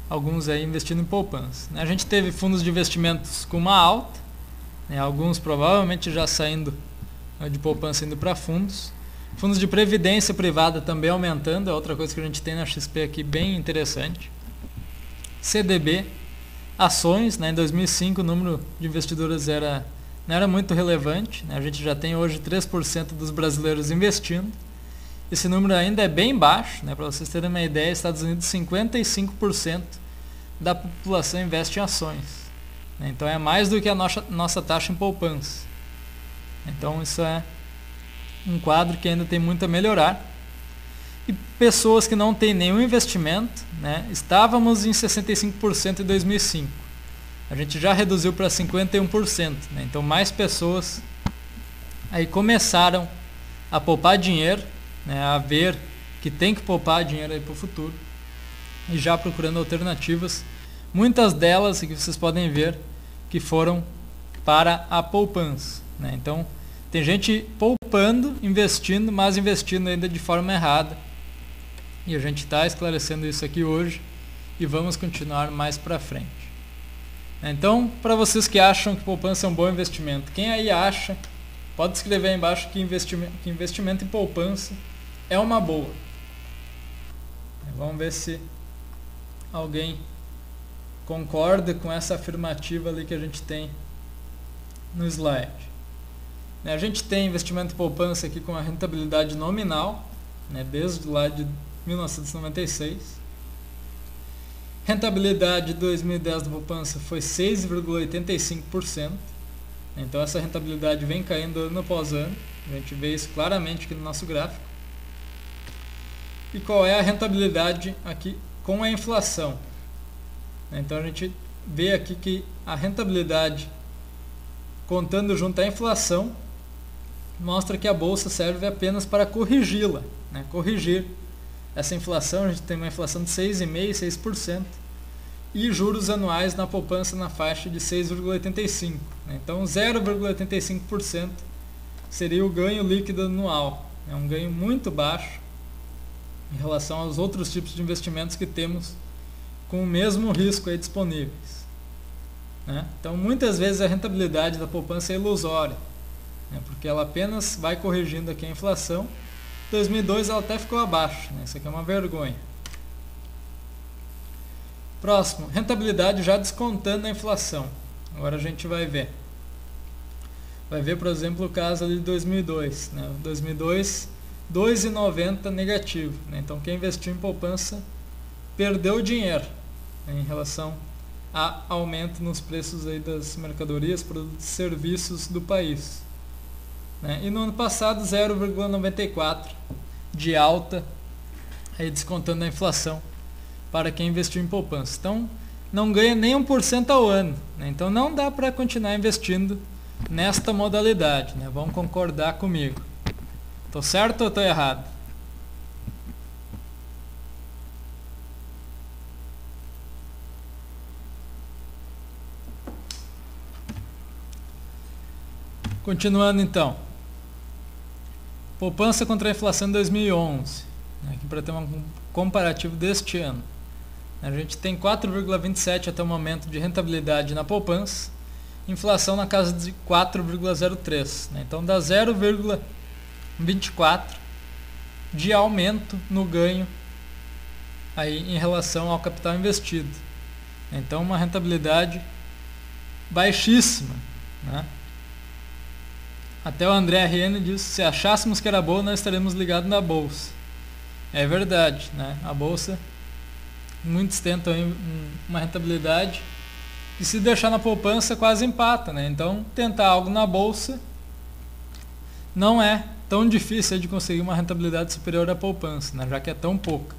[SPEAKER 1] alguns aí investindo em poupança. A gente teve fundos de investimentos com uma alta, né, alguns provavelmente já saindo de poupança indo para fundos. Fundos de previdência privada também aumentando, é outra coisa que a gente tem na XP aqui bem interessante. CDB, ações, né, em 2005 o número de investidores não era muito relevante, né, a gente já tem hoje 3% dos brasileiros investindo. Esse número ainda é bem baixo, né, para vocês terem uma ideia, Estados Unidos 55% da população investe em ações, né, então é mais do que a nossa taxa em poupança. Então isso é um quadro que ainda tem muito a melhorar. E pessoas que não têm nenhum investimento, né, estávamos em 65% em 2005. A gente já reduziu para 51%. Né, então mais pessoas aí começaram a poupar dinheiro, né, a ver que tem que poupar dinheiro para o futuro e já procurando alternativas. Muitas delas que vocês podem ver que foram para a poupança. Né? Então, tem gente poupando, investindo, mas investindo ainda de forma errada. E a gente está esclarecendo isso aqui hoje e vamos continuar mais para frente. Então, para vocês que acham que poupança é um bom investimento, quem aí acha, pode escrever aí embaixo que investimento em poupança é uma boa. Vamos ver se alguém concorda com essa afirmativa ali que a gente tem no slide. A gente tem investimento em poupança aqui com a rentabilidade nominal, né, desde lá de 1996. Rentabilidade de 2010 da poupança foi 6,85%. Então essa rentabilidade vem caindo ano após ano. A gente vê isso claramente aqui no nosso gráfico. E qual é a rentabilidade aqui com a inflação? Então a gente vê aqui que a rentabilidade contando junto à inflação mostra que a bolsa serve apenas para corrigi-la, né? Corrigir essa inflação. A gente tem uma inflação de 6,5%, 6% e juros anuais na poupança na faixa de 6,85%. Né? Então 0,85% seria o ganho líquido anual. É um ganho muito baixo em relação aos outros tipos de investimentos que temos com o mesmo risco aí disponíveis. Né? Então muitas vezes a rentabilidade da poupança é ilusória, né? Porque ela apenas vai corrigindo aqui a inflação. Em 2002 ela até ficou abaixo, né? Isso aqui é uma vergonha. Próximo, rentabilidade já descontando a inflação. Agora a gente vai ver. Vai ver, por exemplo, o caso ali de 2002. Né? 2002, 2,90 negativo. Né? Então quem investiu em poupança perdeu dinheiro, né, em relação a aumento nos preços aí das mercadorias, produtos e serviços do país. Né? E no ano passado 0,94 de alta, aí descontando a inflação para quem investiu em poupança. Então não ganha nem 1% ao ano. Né? Então não dá para continuar investindo nesta modalidade. Né? Vão concordar comigo. Estou certo ou estou errado? Continuando então, poupança contra a inflação em 2011, né, aqui para ter um comparativo deste ano. A gente tem 4,27 até o momento de rentabilidade na poupança, inflação na casa de 4,03, né, então dá 0,24 de aumento no ganho aí em relação ao capital investido. Então uma rentabilidade baixíssima, né? Até o André RN disse, se achássemos que era boa, nós estaremos ligados na bolsa. É verdade, né? A bolsa, muitos tentam uma rentabilidade que se deixar na poupança quase empata, né? Então, tentar algo na bolsa não é tão difícil de conseguir uma rentabilidade superior à poupança, né? Já que é tão pouca.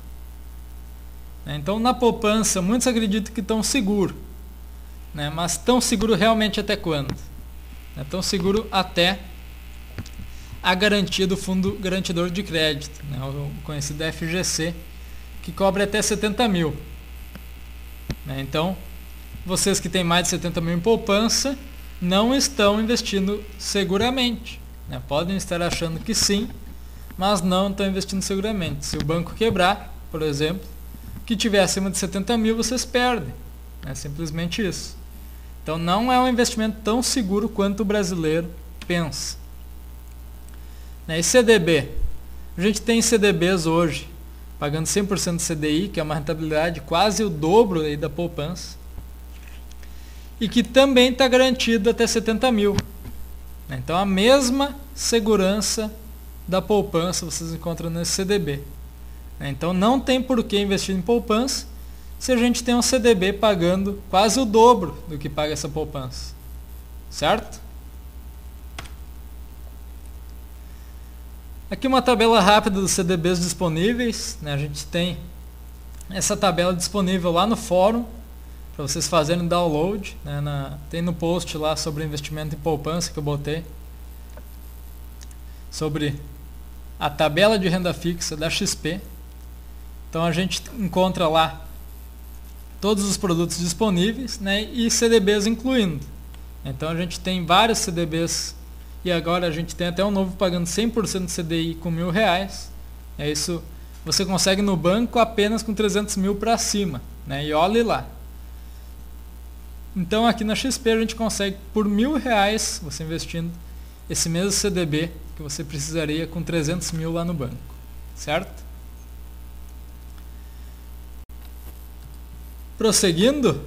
[SPEAKER 1] Então, na poupança, muitos acreditam que estão seguros, né? Mas tão seguro realmente até quando? É tão seguro até a garantia do Fundo Garantidor de Crédito, né, o conhecido FGC, que cobre até 70 mil. Né, então, vocês que têm mais de 70 mil em poupança não estão investindo seguramente. Né, podem estar achando que sim, mas não estão investindo seguramente. Se o banco quebrar, por exemplo, que tiver acima de 70 mil, vocês perdem. É simplesmente isso. Então não é um investimento tão seguro quanto o brasileiro pensa. E CDB? A gente tem CDBs hoje pagando 100% de CDI, que é uma rentabilidade quase o dobro aí da poupança, e que também está garantido até 70 mil. Então a mesma segurança da poupança vocês encontram nesse CDB. Então não tem por que investir em poupança se a gente tem um CDB pagando quase o dobro do que paga essa poupança. Certo? Aqui uma tabela rápida dos CDBs disponíveis. A gente tem essa tabela disponível lá no fórum para vocês fazerem download. Tem no post lá sobre investimento em poupança que eu botei, sobre a tabela de renda fixa da XP. Então a gente encontra lá todos os produtos disponíveis, né, e CDBs incluindo. Então a gente tem vários CDBs e agora a gente tem até um novo pagando 100% de CDI com R$1.000. É isso, você consegue no banco apenas com 300 mil para cima, né, e olhe lá. Então aqui na XP a gente consegue por R$1.000 você investindo esse mesmo CDB que você precisaria com 300 mil lá no banco, certo? Prosseguindo,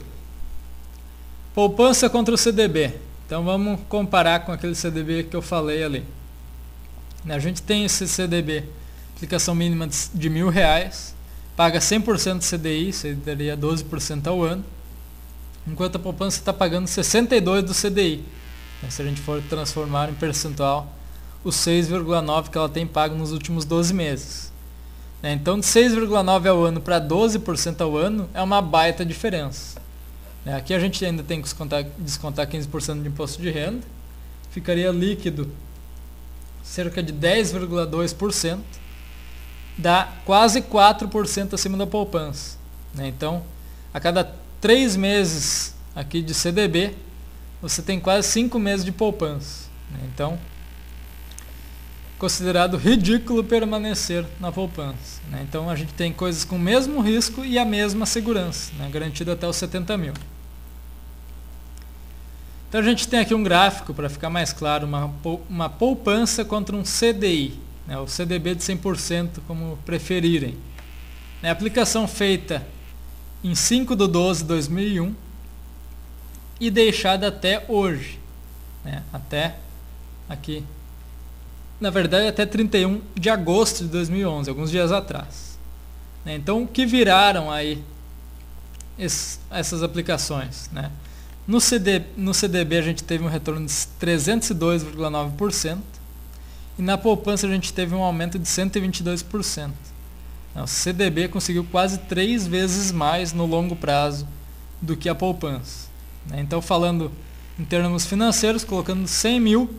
[SPEAKER 1] poupança contra o CDB. Então vamos comparar com aquele CDB que eu falei ali. A gente tem esse CDB, aplicação mínima de R$1.000, paga 100% de CDI, seria 12% ao ano, enquanto a poupança está pagando 62% do CDI. Se a gente for transformar em percentual, os 6,9% que ela tem pago nos últimos 12 meses. Então, de 6,9% ao ano para 12% ao ano é uma baita diferença. Aqui a gente ainda tem que descontar 15% de imposto de renda. Ficaria líquido cerca de 10,2%, dá quase 4% acima da poupança. Então, a cada 3 meses aqui de CDB, você tem quase 5 meses de poupança. Então, considerado ridículo permanecer na poupança. Então a gente tem coisas com o mesmo risco e a mesma segurança, garantido até os 70 mil. Então a gente tem aqui um gráfico para ficar mais claro, uma poupança contra um CDI, o CDB de 100%, como preferirem. A aplicação feita em 5/12/2001 e deixada até hoje, até aqui. Na verdade, até 31 de agosto de 2011, alguns dias atrás. Então, o que viraram aí essas aplicações? No CDB a gente teve um retorno de 302,9% e na poupança a gente teve um aumento de 122%. O CDB conseguiu quase 3 vezes mais no longo prazo do que a poupança. Então, falando em termos financeiros, colocando 100 mil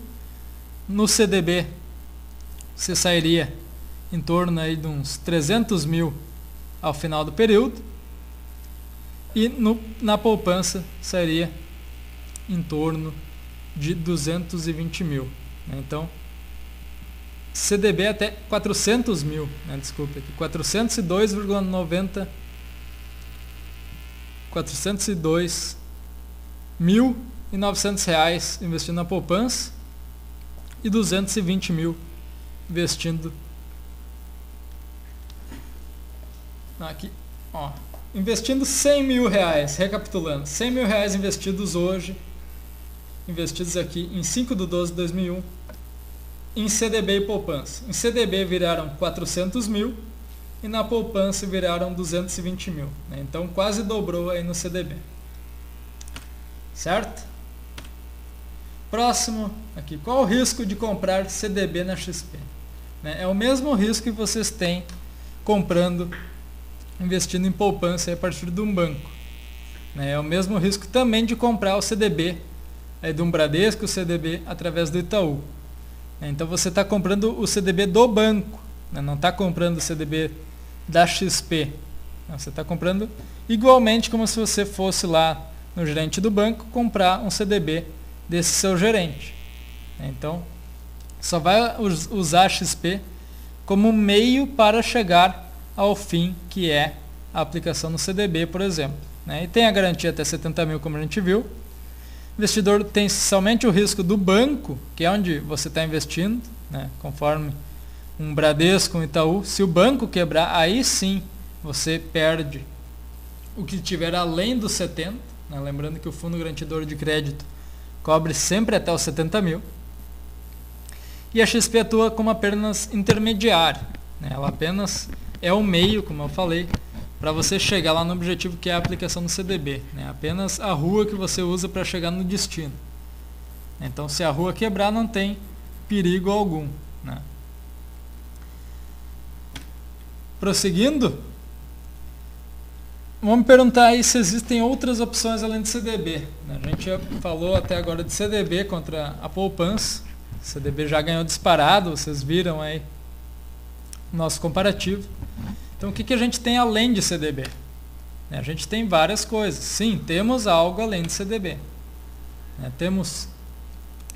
[SPEAKER 1] no CDB, você sairia em torno aí de uns 300 mil ao final do período e na poupança sairia em torno de 220 mil. Então, CDB até 400 mil, desculpa, aqui, 402.900 reais investindo na poupança e 220 mil investindo aqui, investindo 100 mil reais, recapitulando, 100 mil reais investidos hoje, investidos aqui em 5/12/2001 em CDB e poupança. Em CDB viraram 400 mil e na poupança viraram 220 mil. Então quase dobrou aí no CDB. Certo? Próximo aqui, qual o risco de comprar CDB na XP? É o mesmo risco que vocês têm investindo em poupança a partir de um banco. É o mesmo risco também de comprar o CDB de um Bradesco, o CDB através do Itaú. Então você está comprando o CDB do banco, né? Não está comprando o CDB da XP. Você está comprando igualmente como se você fosse lá no gerente do banco comprar um CDB desse seu gerente. Então, só vai usar a XP como meio para chegar ao fim, que é a aplicação no CDB, por exemplo. E tem a garantia até 70 mil, como a gente viu. O investidor tem somente o risco do banco, que é onde você está investindo, né? Conforme um Bradesco, um Itaú. Se o banco quebrar, aí sim você perde o que tiver além dos 70, né? Lembrando que o fundo garantidor de crédito cobre sempre até os 70 mil. E a XP atua como apenas intermediário, né? Ela apenas é o meio, como eu falei, para você chegar lá no objetivo, que é a aplicação do CDB, né? Apenas a rua que você usa para chegar no destino. Então, se a rua quebrar, não tem perigo algum, né? Prosseguindo, vamos perguntar aí se existem outras opções além do CDB, né? A gente já falou até agora de CDB contra a poupança. O CDB já ganhou disparado, vocês viram aí o nosso comparativo. Então, o que a gente tem além de CDB? A gente tem várias coisas. Sim, temos algo além de CDB. Temos,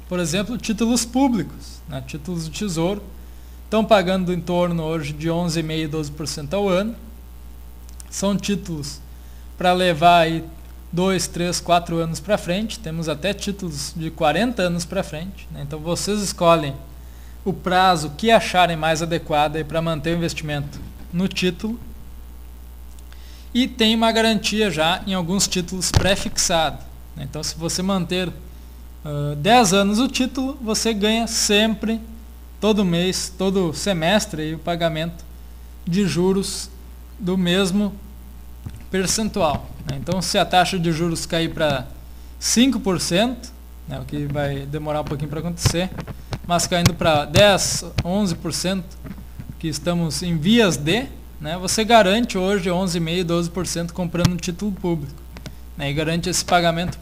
[SPEAKER 1] por exemplo, títulos públicos, né? Títulos do Tesouro. Estão pagando em torno hoje de 11,5% e 12% ao ano. São títulos para levar aí 2, 3, 4 anos para frente. Temos até títulos de 40 anos para frente, né? Então, vocês escolhem o prazo que acharem mais adequado para manter o investimento no título, e tem uma garantia já em alguns títulos pré-fixado, né? Então, se você manter 10 anos o título, você ganha sempre, todo mês, todo semestre, aí, o pagamento de juros do mesmo percentual, né? Então, se a taxa de juros cair para 5%, né, o que vai demorar um pouquinho para acontecer, mas caindo para 10, 11%, que estamos em vias de, né, você garante hoje 11,5% e 12% comprando um título público, né, e garante esse pagamento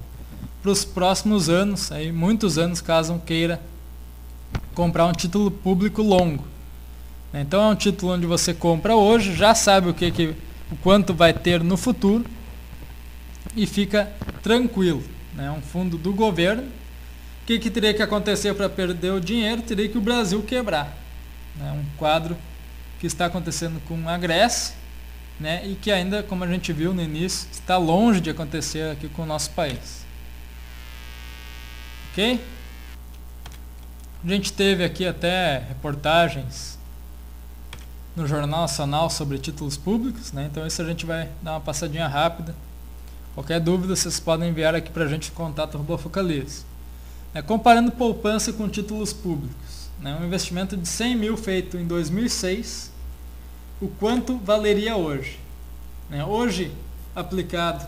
[SPEAKER 1] para os próximos anos, aí, muitos anos, caso queira comprar um título público longo. Então, é um título onde você compra hoje, já sabe o quanto vai ter no futuro e fica tranquilo, né? É um fundo do governo. O que teria que acontecer para perder o dinheiro? Teria que o Brasil quebrar, né? Um quadro que está acontecendo com a Grécia, né? E que ainda, como a gente viu no início, está longe de acontecer aqui com o nosso país. Ok? A gente teve aqui até reportagens no Jornal Nacional sobre títulos públicos, né? Então isso a gente vai dar uma passadinha rápida. Qualquer dúvida vocês podem enviar aqui para a gente, contato@focalize. Comparando poupança com títulos públicos, né? Um investimento de 100 mil feito em 2006, o quanto valeria hoje? Hoje, aplicado,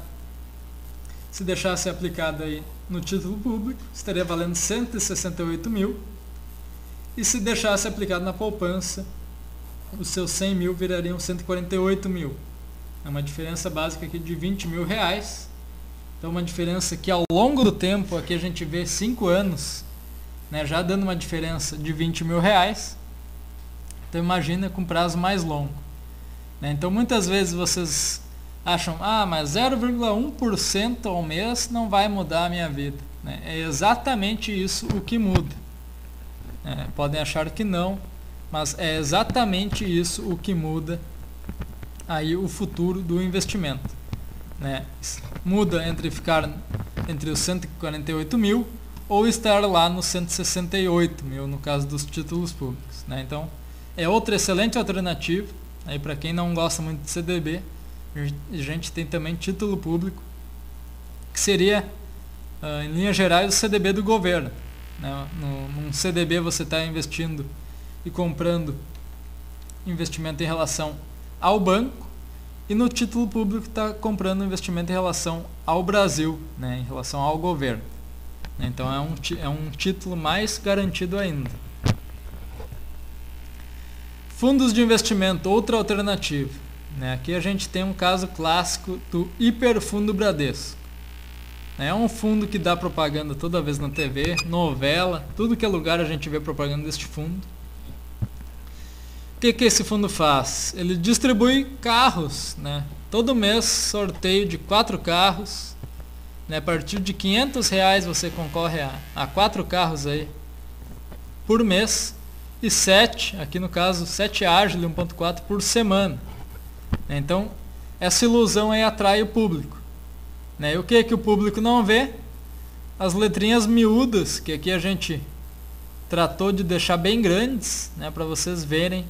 [SPEAKER 1] se deixasse aplicado aí no título público, estaria valendo 168 mil, e se deixasse aplicado na poupança, os seus 100 mil virariam 148 mil. É uma diferença básica aqui de 20 mil reais. Então, uma diferença que ao longo do tempo, aqui a gente vê 5 anos, né, já dando uma diferença de 20 mil reais. Então, imagina com prazo mais longo, né? Então, muitas vezes vocês acham, mas 0,1% ao mês não vai mudar a minha vida, né? É exatamente isso o que muda. Podem achar que não, mas é exatamente isso o que muda aí o futuro do investimento, né? Muda entre ficar entre os 148 mil ou estar lá nos 168 mil, no caso dos títulos públicos, né? Então, é outra excelente alternativa. Aí, para quem não gosta muito de CDB, a gente tem também título público, que seria, em linhas gerais, o CDB do governo, né? Num CDB você está investindo e comprando investimento em relação ao banco, e no título público está comprando investimento em relação ao Brasil, né? Em relação ao governo. Então é um título mais garantido ainda. Fundos de investimento, outra alternativa, né? Aqui a gente tem um caso clássico do Hiperfundo Bradesco. É um fundo que dá propaganda toda vez na TV, novela, tudo que é lugar a gente vê propaganda deste fundo. O que esse fundo faz? Ele distribui carros, né? Todo mês sorteio de 4 carros, né? A partir de R$500 você concorre a 4 carros aí por mês e 7, aqui no caso 7 Agile 1.4 por semana. Então essa ilusão aí atrai o público. E o que o público não vê? As letrinhas miúdas, que aqui a gente tratou de deixar bem grandes, né, para vocês verem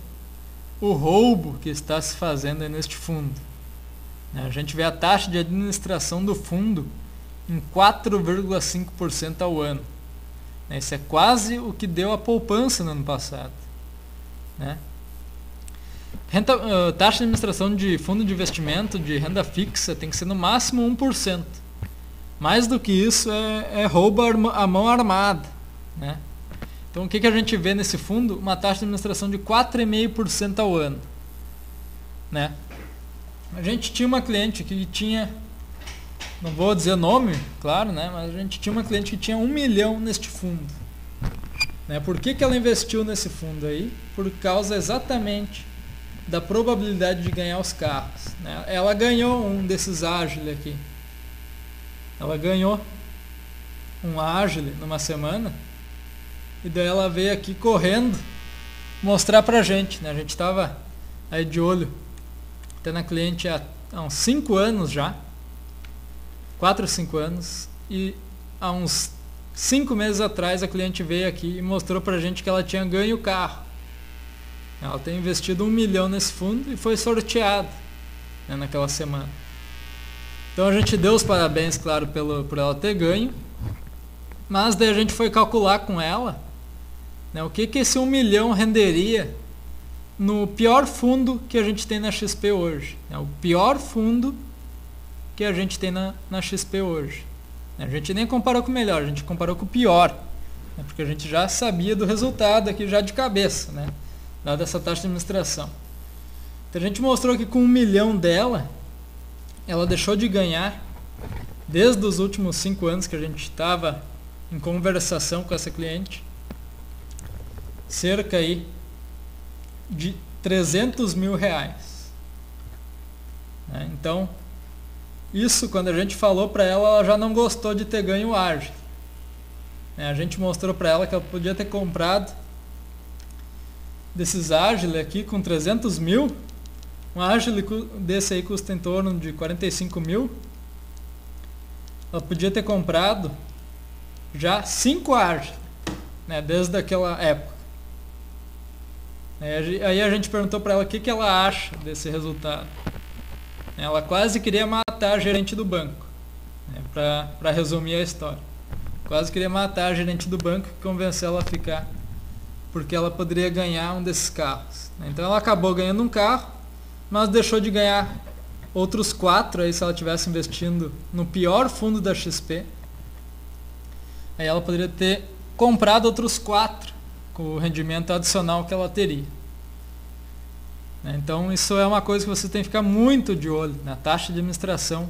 [SPEAKER 1] o roubo que está se fazendo aí neste fundo. A gente vê a taxa de administração do fundo em 4,5% ao ano. Isso é quase o que deu a poupança no ano passado. Taxa de administração de fundo de investimento de renda fixa tem que ser no máximo 1%. Mais do que isso é roubo à mão armada. Então o que a gente vê nesse fundo? Uma taxa de administração de 4,5% ao ano. A gente tinha uma cliente que tinha, não vou dizer nome, claro, mas a gente tinha uma cliente que tinha 1 milhão neste fundo. Por que ela investiu nesse fundo aí? Por causa exatamente da probabilidade de ganhar os carros. Ela ganhou um desses Agile aqui. Ela ganhou um Agile numa semana e daí ela veio aqui correndo mostrar pra gente. A gente estava aí de olho até na cliente há uns 5 anos já, 4 ou 5 anos, e há uns 5 meses atrás a cliente veio aqui e mostrou pra gente que ela tinha ganho o carro. Ela tem investido 1 milhão nesse fundo e foi sorteada naquela semana. Então a gente deu os parabéns, claro, por ela ter ganho, mas daí a gente foi calcular com ela o que esse 1 milhão renderia no pior fundo que a gente tem na XP hoje. O pior fundo que a gente tem na XP hoje. A gente nem comparou com o melhor, a gente comparou com o pior, porque a gente já sabia do resultado aqui já de cabeça, dada essa taxa de administração. Então a gente mostrou que com 1 milhão dela, ela deixou de ganhar, desde os últimos 5 anos que a gente estava em conversação com essa cliente, cerca aí de R$300 mil. Então, isso quando a gente falou para ela já não gostou de ter ganho o Agile. A gente mostrou para ela que ela podia ter comprado desses Agile aqui com 300 mil, um Agile desse aí custa em torno de 45 mil, ela podia ter comprado já 5 Agile, desde aquela época. Aí a gente perguntou para ela o que ela acha desse resultado. Ela quase queria matar a gerente do banco, para resumir a história. Quase queria matar a gerente do banco e convencer ela a ficar, porque ela poderia ganhar um desses carros. Então ela acabou ganhando um carro, mas deixou de ganhar outros 4 aí se ela estivesse investindo no pior fundo da XP. Aí ela poderia ter comprado outros 4 com o rendimento adicional que ela teria. Então isso é uma coisa que você tem que ficar muito de olho. Na taxa de administração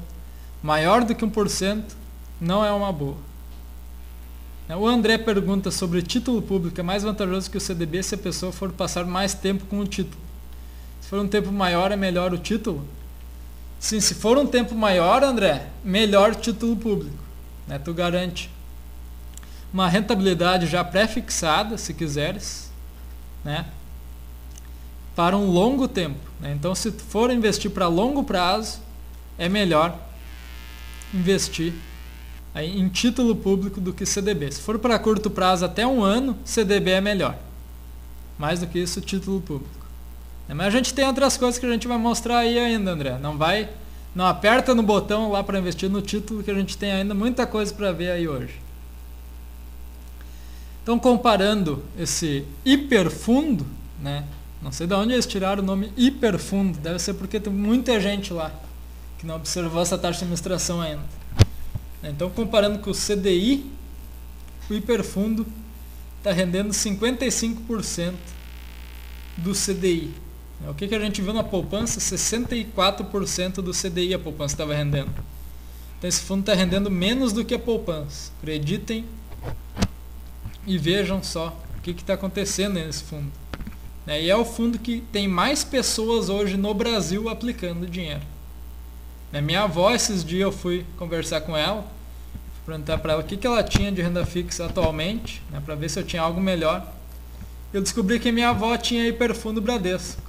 [SPEAKER 1] maior do que 1% não é uma boa. O André pergunta sobre título público. É mais vantajoso que o CDB se a pessoa for passar mais tempo com o título? Se for um tempo maior, é melhor o título? Sim, se for um tempo maior, André, melhor título público. Tu garante uma rentabilidade já pré-fixada, se quiseres, para um longo tempo. Então, se for investir para longo prazo, é melhor investir aí em título público do que CDB. Se for para curto prazo, até 1 ano, CDB é melhor. Mais do que isso, título público. Mas a gente tem outras coisas que a gente vai mostrar aí ainda, André. Não aperta no botão lá para investir no título, que a gente tem ainda muita coisa para ver aí hoje. Então, comparando esse hiperfundo, não sei de onde eles tiraram o nome hiperfundo, deve ser porque tem muita gente lá que não observou essa taxa de administração ainda. Então, comparando com o CDI, o hiperfundo está rendendo 55% do CDI. O que a gente viu na poupança? 64% do CDI a poupança estava rendendo. Então esse fundo está rendendo menos do que a poupança. Acreditem e vejam só o que está acontecendo nesse fundo. E é o fundo que tem mais pessoas hoje no Brasil aplicando dinheiro. Minha avó, esses dias eu fui conversar com ela, perguntar para ela o que ela tinha de renda fixa atualmente, para ver se eu tinha algo melhor. Eu descobri que minha avó tinha Hiperfundo Bradesco.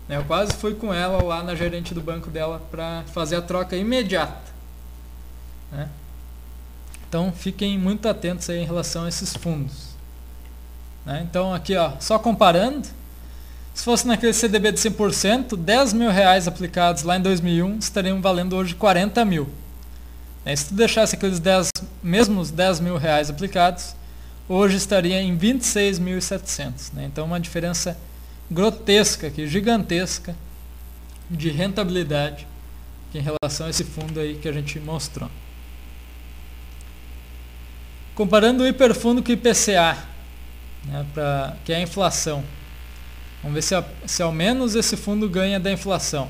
[SPEAKER 1] Eu quase fui com ela lá na gerente do banco dela para fazer a troca imediata. Então fiquem muito atentos aí em relação a esses fundos. Então aqui, só comparando, se fosse naquele CDB de 100%, 10 mil reais aplicados lá em 2001 estariam valendo hoje 40 mil. Se tu deixasse aqueles mesmos 10 mil reais aplicados, hoje estaria em 26.700. Então uma diferença grotesca aqui, gigantesca de rentabilidade em relação a esse fundo aí que a gente mostrou. Comparando o hiperfundo com o IPCA, que é a inflação. Vamos ver se ao menos esse fundo ganha da inflação.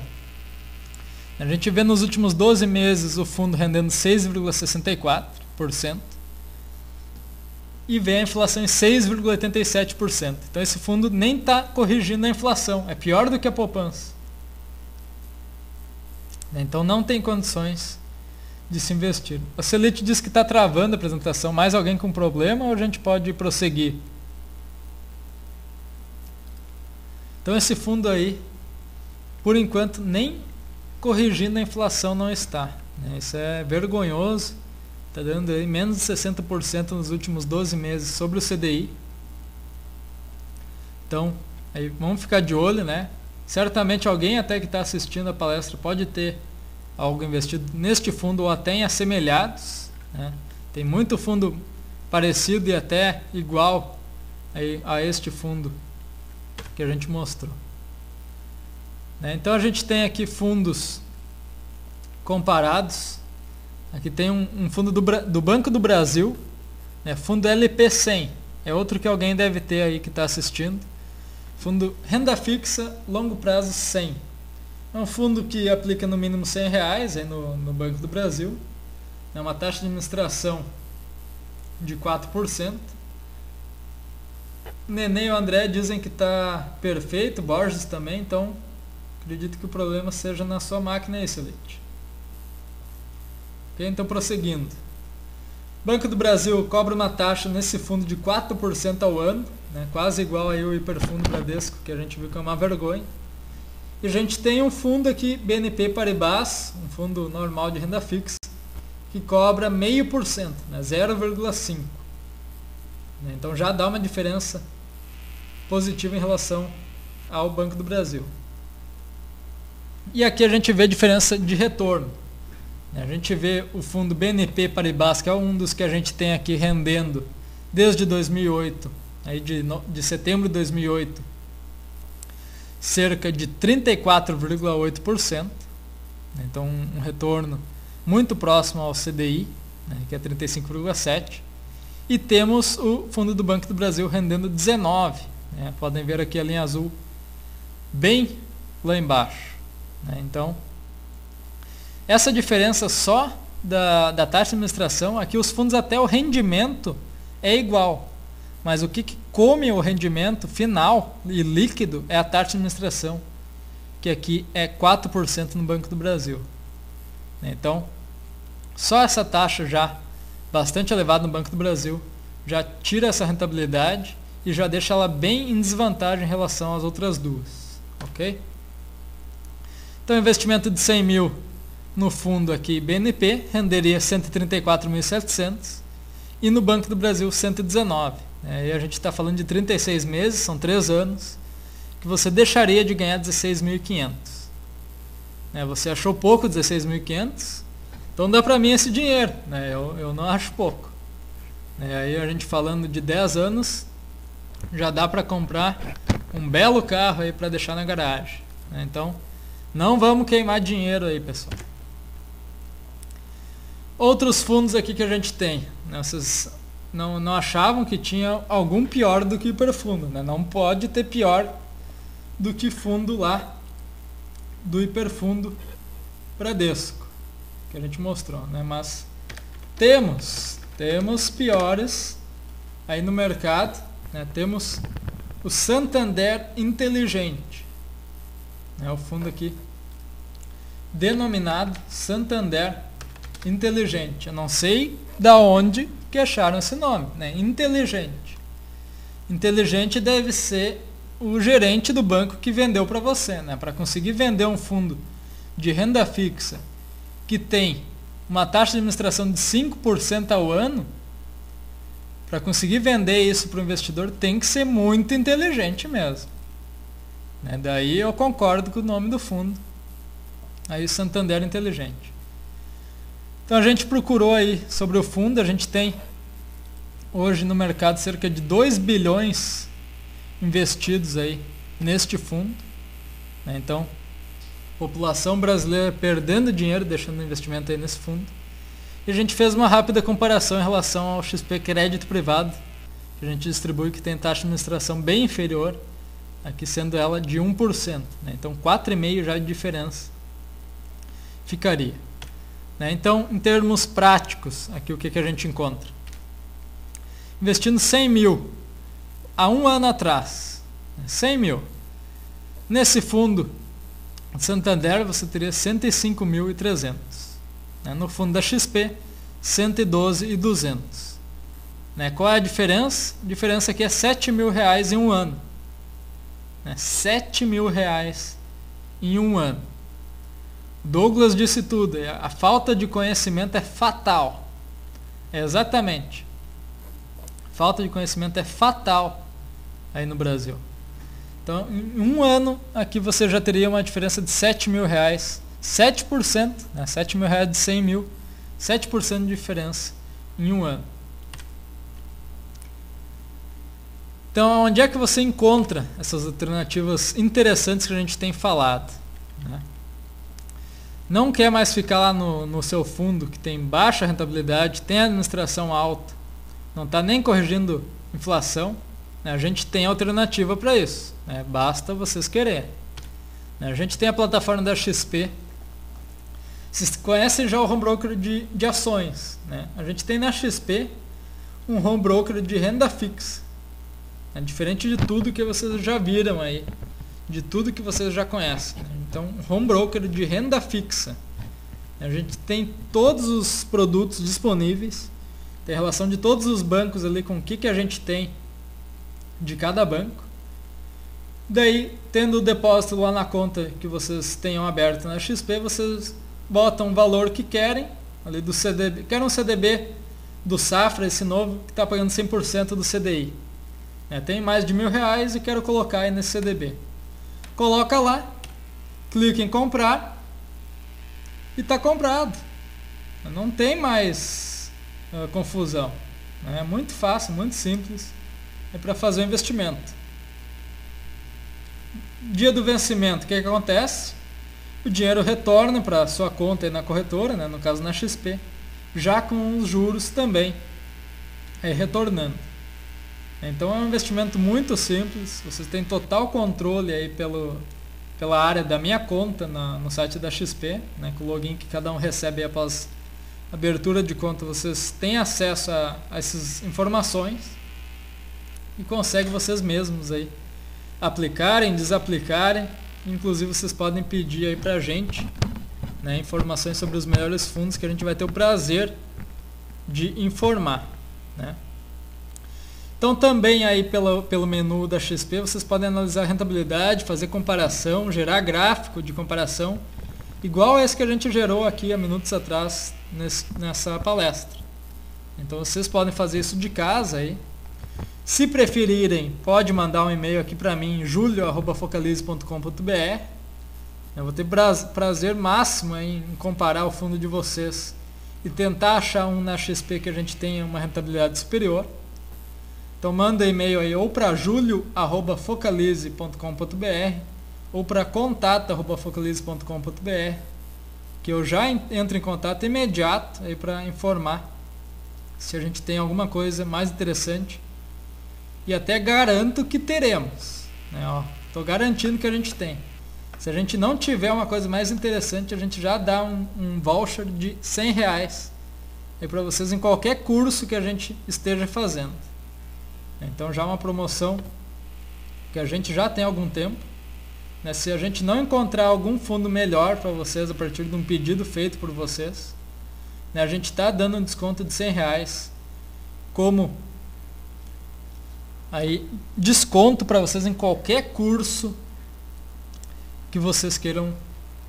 [SPEAKER 1] A gente vê nos últimos 12 meses o fundo rendendo 6,64% e vê a inflação em 6,87%. Então esse fundo nem está corrigindo a inflação, é pior do que a poupança. Então não tem condições de se investir. A Selic diz que está travando a apresentação. Mais alguém com problema ou a gente pode prosseguir? Então esse fundo aí, por enquanto, nem corrigindo a inflação não está. Isso é vergonhoso. Está dando aí menos de 60% nos últimos 12 meses sobre o CDI. Então, aí vamos ficar de olho, Certamente alguém até que está assistindo a palestra pode ter algo investido neste fundo ou até em assemelhados. Tem muito fundo parecido e até igual aí a este fundo que a gente mostrou. Então a gente tem aqui fundos comparados. Aqui tem um fundo do Banco do Brasil, fundo LP100, é outro que alguém deve ter aí que está assistindo. Fundo renda fixa, longo prazo 100. É um fundo que aplica no mínimo R$100 aí no Banco do Brasil. É uma taxa de administração de 4%. Nenê e o André dizem que está perfeito, Borges também, então acredito que o problema seja na sua máquina aí, Celeste. Ok, então prosseguindo. Banco do Brasil cobra uma taxa nesse fundo de 4% ao ano, quase igual aí o Hiperfundo Bradesco, que a gente viu que é uma vergonha. E a gente tem um fundo aqui, BNP Paribas, um fundo normal de renda fixa, que cobra 0,5%, 0,5%. Então já dá uma diferença positiva em relação ao Banco do Brasil. E aqui a gente vê a diferença de retorno. A gente vê o fundo BNP Paribas, que é um dos que a gente tem aqui rendendo desde 2008, aí de setembro de 2008, cerca de 34,8%. Então um retorno muito próximo ao CDI, que é 35,7%. E temos o fundo do Banco do Brasil rendendo 19%. Podem ver aqui a linha azul bem lá embaixo. Então, essa diferença só da taxa de administração, aqui os fundos até o rendimento é igual. Mas o que come o rendimento final e líquido é a taxa de administração, que aqui é 4% no Banco do Brasil. Então, só essa taxa já bastante elevada no Banco do Brasil já tira essa rentabilidade e já deixa ela bem em desvantagem em relação às outras duas. Ok? Então, investimento de 100 mil no fundo aqui BNP renderia 134.700 e no Banco do Brasil 119. E a gente está falando de 36 meses, são 3 anos, que você deixaria de ganhar 16.500. Você achou pouco 16.500? Então dá para mim esse dinheiro. Eu não acho pouco. Aí a gente falando de 10 anos, já dá para comprar um belo carro aí para deixar na garagem. Então, não vamos queimar dinheiro aí, pessoal. Outros fundos aqui que a gente tem. Vocês não achavam que tinha algum pior do que o hiperfundo. Não pode ter pior do que fundo lá do Hiperfundo Bradesco. que a gente mostrou, né? Mas temos piores aí no mercado, né? Temos o Santander Inteligente, né? O fundo aqui denominado Santander Inteligente. Eu não sei da onde que acharam esse nome, né? Inteligente. Inteligente deve ser o gerente do banco que vendeu para você, né? Para conseguir vender um fundo de renda fixa que tem uma taxa de administração de 5% ao ano, para conseguir vender isso para o investidor tem que ser muito inteligente mesmo, né? Daí eu concordo com o nome do fundo, aí Santander Inteligente. Então a gente procurou aí sobre o fundo, a gente tem hoje no mercado cerca de 2 bilhões investidos aí neste fundo, né? Então, população brasileira perdendo dinheiro, deixando investimento aí nesse fundo. E a gente fez uma rápida comparação em relação ao XP Crédito Privado, que a gente distribui, que tem taxa de administração bem inferior, aqui sendo ela de 1%, né? Então 4,5% já de diferença ficaria, né? Então, em termos práticos, aqui o que a gente encontra? Investindo 100 mil há um ano atrás, 100 mil, nesse fundo Santander você teria 105.300, né? No fundo da XP 112.200, né? Qual é a diferença? A diferença aqui é R$7.000 em um ano, né? R$7.000 em um ano. Douglas disse tudo, a falta de conhecimento é fatal, exatamente, falta de conhecimento é fatal aí no Brasil. Então, em um ano, aqui você já teria uma diferença de R$7.000, 7%, né? R$7.000 de 100 mil, 7% de diferença em um ano. Então, onde é que você encontra essas alternativas interessantes que a gente tem falado, né? Não quer mais ficar lá no seu fundo que tem baixa rentabilidade, tem administração alta, não está nem corrigindo inflação, né? A gente tem alternativa para isso, né? Basta vocês quererem, né? A gente tem a plataforma da XP. Vocês conhecem já o home broker de ações, né? A gente tem na XP um home broker de renda fixa, né? Diferente de tudo que vocês já viram aí, de tudo que vocês já conhecem, né? Então, um home broker de renda fixa, a gente tem todos os produtos disponíveis, tem a relação de todos os bancos ali com o que a gente tem de cada banco. Daí, tendo o depósito lá na conta que vocês tenham aberto na XP, vocês botam o valor que querem, ali do CDB, quero um CDB do Safra, esse novo, que está pagando 100% do CDI. Tem mais de R$1.000 e quero colocar aí nesse CDB. Coloca lá, clica em comprar e está comprado. Não tem mais confusão. É muito fácil, muito simples. É para fazer o investimento. Dia do vencimento, o que acontece? O dinheiro retorna para a sua conta aí na corretora, né? No caso na XP, já com os juros também retornando. Então é um investimento muito simples, vocês têm total controle aí pela área da minha conta no site da XP, né? Com o login que cada um recebe aí após a abertura de conta, vocês têm acesso a essas informações e conseguem vocês mesmos aí aplicarem, desaplicarem. Inclusive vocês podem pedir aí pra gente, né, informações sobre os melhores fundos que a gente vai ter o prazer de informar, né? Então também aí pelo menu da XP vocês podem analisar a rentabilidade, fazer comparação, gerar gráfico de comparação, igual esse que a gente gerou aqui há minutos atrás nessa palestra. Então vocês podem fazer isso de casa aí. Se preferirem, pode mandar um e-mail aqui para mim, julio@focalize.com.br. Eu vou ter prazer máximo em comparar o fundo de vocês e tentar achar um na XP que a gente tenha uma rentabilidade superior. Então manda e-mail aí ou para julio@focalize.com.br ou para contato@focalize.com.br, que eu já entro em contato imediato aí para informar se a gente tem alguma coisa mais interessante. E até garanto que teremos, né? Estou garantindo que a gente tem. Se a gente não tiver uma coisa mais interessante, a gente já dá um voucher de R$100 para vocês em qualquer curso que a gente esteja fazendo. Então já é uma promoção que a gente já tem há algum tempo. Né? Se a gente não encontrar algum fundo melhor para vocês a partir de um pedido feito por vocês, né, a gente está dando um desconto de R$100 como aí, desconto para vocês em qualquer curso que vocês queiram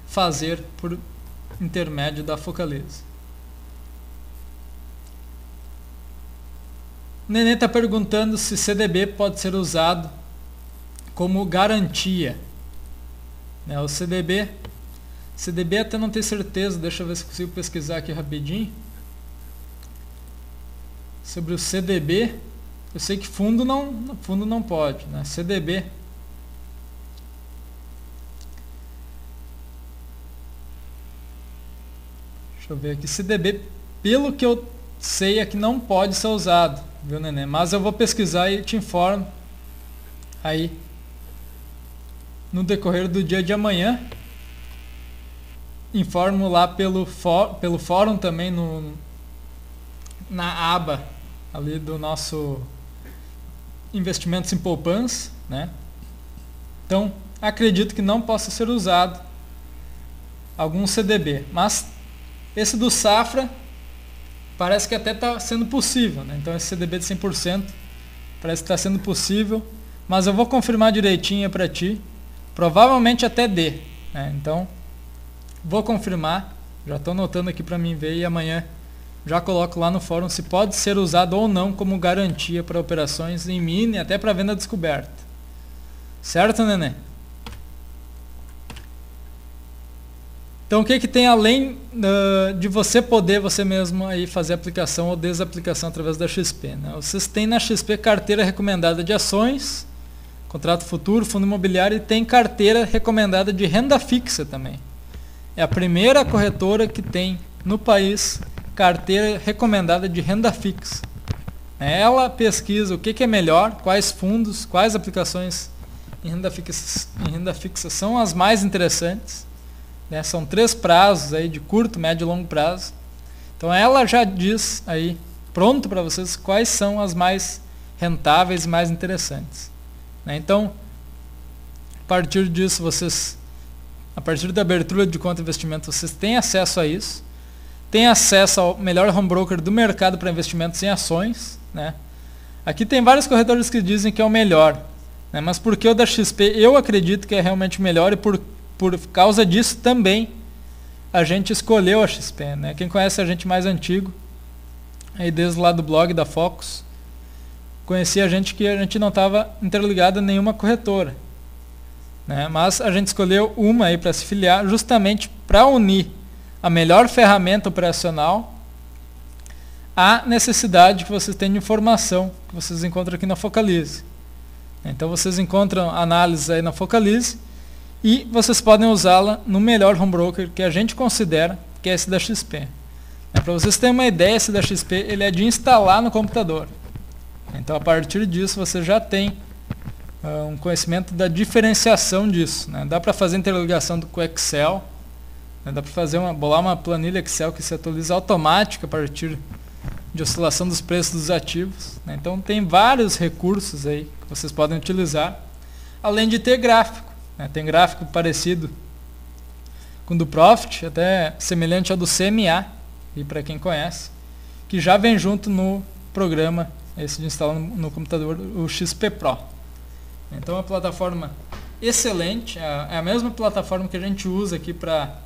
[SPEAKER 1] fazer por intermédio da Focalize. O Nenê está perguntando se CDB pode ser usado como garantia. Né, o CDB até não tenho certeza, deixa eu ver se consigo pesquisar aqui rapidinho. Sobre o CDB, eu sei que fundo não pode, né? CDB. Deixa eu ver aqui. CDB, pelo que eu sei, é que não pode ser usado, viu, Nenê? Mas eu vou pesquisar e te informo aí no decorrer do dia de amanhã. Informo lá pelo fórum também na aba ali do nosso Investimentos em Poupança, né? Então, acredito que não possa ser usado algum CDB, mas esse do Safra parece que até está sendo possível, né? Então esse CDB de 100% parece que está sendo possível, mas eu vou confirmar direitinho para ti, provavelmente até dê, né? Então vou confirmar, já estou anotando aqui para mim ver e amanhã já coloco lá no fórum se pode ser usado ou não como garantia para operações em mini, até para venda descoberta. Certo, Nenê? Então o que tem além de você poder você mesmo aí fazer aplicação ou desaplicação através da XP, né? Vocês têm na XP carteira recomendada de ações, contrato futuro, fundo imobiliário, e tem carteira recomendada de renda fixa também. É a primeira corretora que tem no país carteira recomendada de renda fixa. Ela pesquisa o que é melhor, quais fundos, quais aplicações em renda fixa são as mais interessantes. Né? São 3 prazos aí de curto, médio e longo prazo. Então ela já diz aí, pronto para vocês, quais são as mais rentáveis e mais interessantes. Né? Então, a partir disso, a partir da abertura de conta de investimento, vocês têm acesso a isso. Tem acesso ao melhor home broker do mercado para investimentos em ações. Né? Aqui tem vários corretores que dizem que é o melhor. Né? Mas porque o da XP eu acredito que é realmente melhor e por causa disso também a gente escolheu a XP. Né? Quem conhece a gente mais antigo, aí desde lá do blog da Focus, conhecia a gente que a gente não estava interligado a nenhuma corretora. Né? Mas a gente escolheu uma aí para se filiar justamente para unir a melhor ferramenta operacional à necessidade que vocês têm de informação que vocês encontram aqui na Focalize. Então vocês encontram análise aí na Focalize e vocês podem usá-la no melhor home broker que a gente considera, que é esse da XP. Para vocês terem uma ideia, esse da XP ele é de instalar no computador. Então a partir disso você já tem um conhecimento da diferenciação disso. Né? Dá para fazer interligação com o Excel, né? Dá para bolar uma planilha Excel que se atualiza automática a partir de oscilação dos preços dos ativos. Né? Então tem vários recursos aí que vocês podem utilizar, além de ter gráfico. Né? Tem gráfico parecido com o do Profit, até semelhante ao do CMA, e para quem conhece, que já vem junto no programa esse de instalar no computador, o XP Pro. Então é uma plataforma excelente, é a mesma plataforma que a gente usa aqui para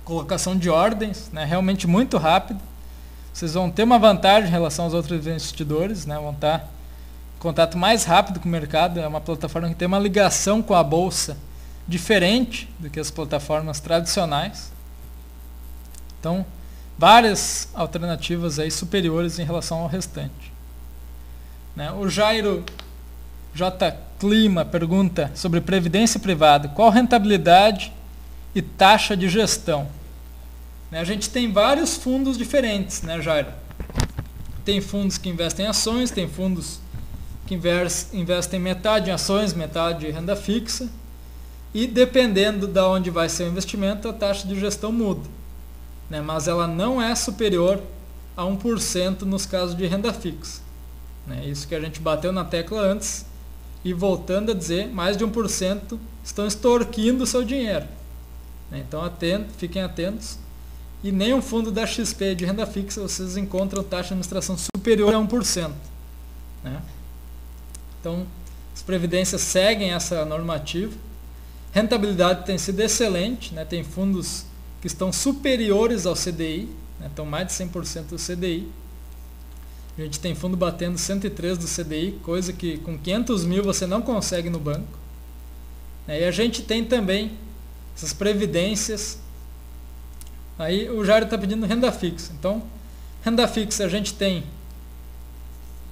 [SPEAKER 1] colocação de ordens, né? Realmente muito rápido. Vocês vão ter uma vantagem em relação aos outros investidores, né? Vão estar em contato mais rápido com o mercado. É uma plataforma que tem uma ligação com a bolsa diferente do que as plataformas tradicionais. Então, várias alternativas aí superiores em relação ao restante. Né? O Jairo J. Clima pergunta sobre previdência privada. Qual rentabilidade e taxa de gestão? Né? A gente tem vários fundos diferentes, né, Jairo? Tem fundos que investem em ações, tem fundos que investem metade em ações, metade em renda fixa. e dependendo de onde vai ser o investimento, a taxa de gestão muda, né? Mas ela não é superior a 1% nos casos de renda fixa, né? Isso que a gente bateu na tecla antes, e voltando a dizer, mais de 1% estão extorquindo o seu dinheiro, né? Então fiquem atentos, e nenhum fundo da XP de renda fixa vocês encontram taxa de administração superior a 1%, né? Então as previdências seguem essa normativa. Rentabilidade tem sido excelente, né? Tem fundos que estão superiores ao CDI, né? Estão mais de 100% do CDI. A gente tem fundo batendo 103 do CDI, coisa que com 500 mil você não consegue no banco. E a gente tem também essas previdências. Aí o Jairo está pedindo renda fixa. Então, renda fixa a gente tem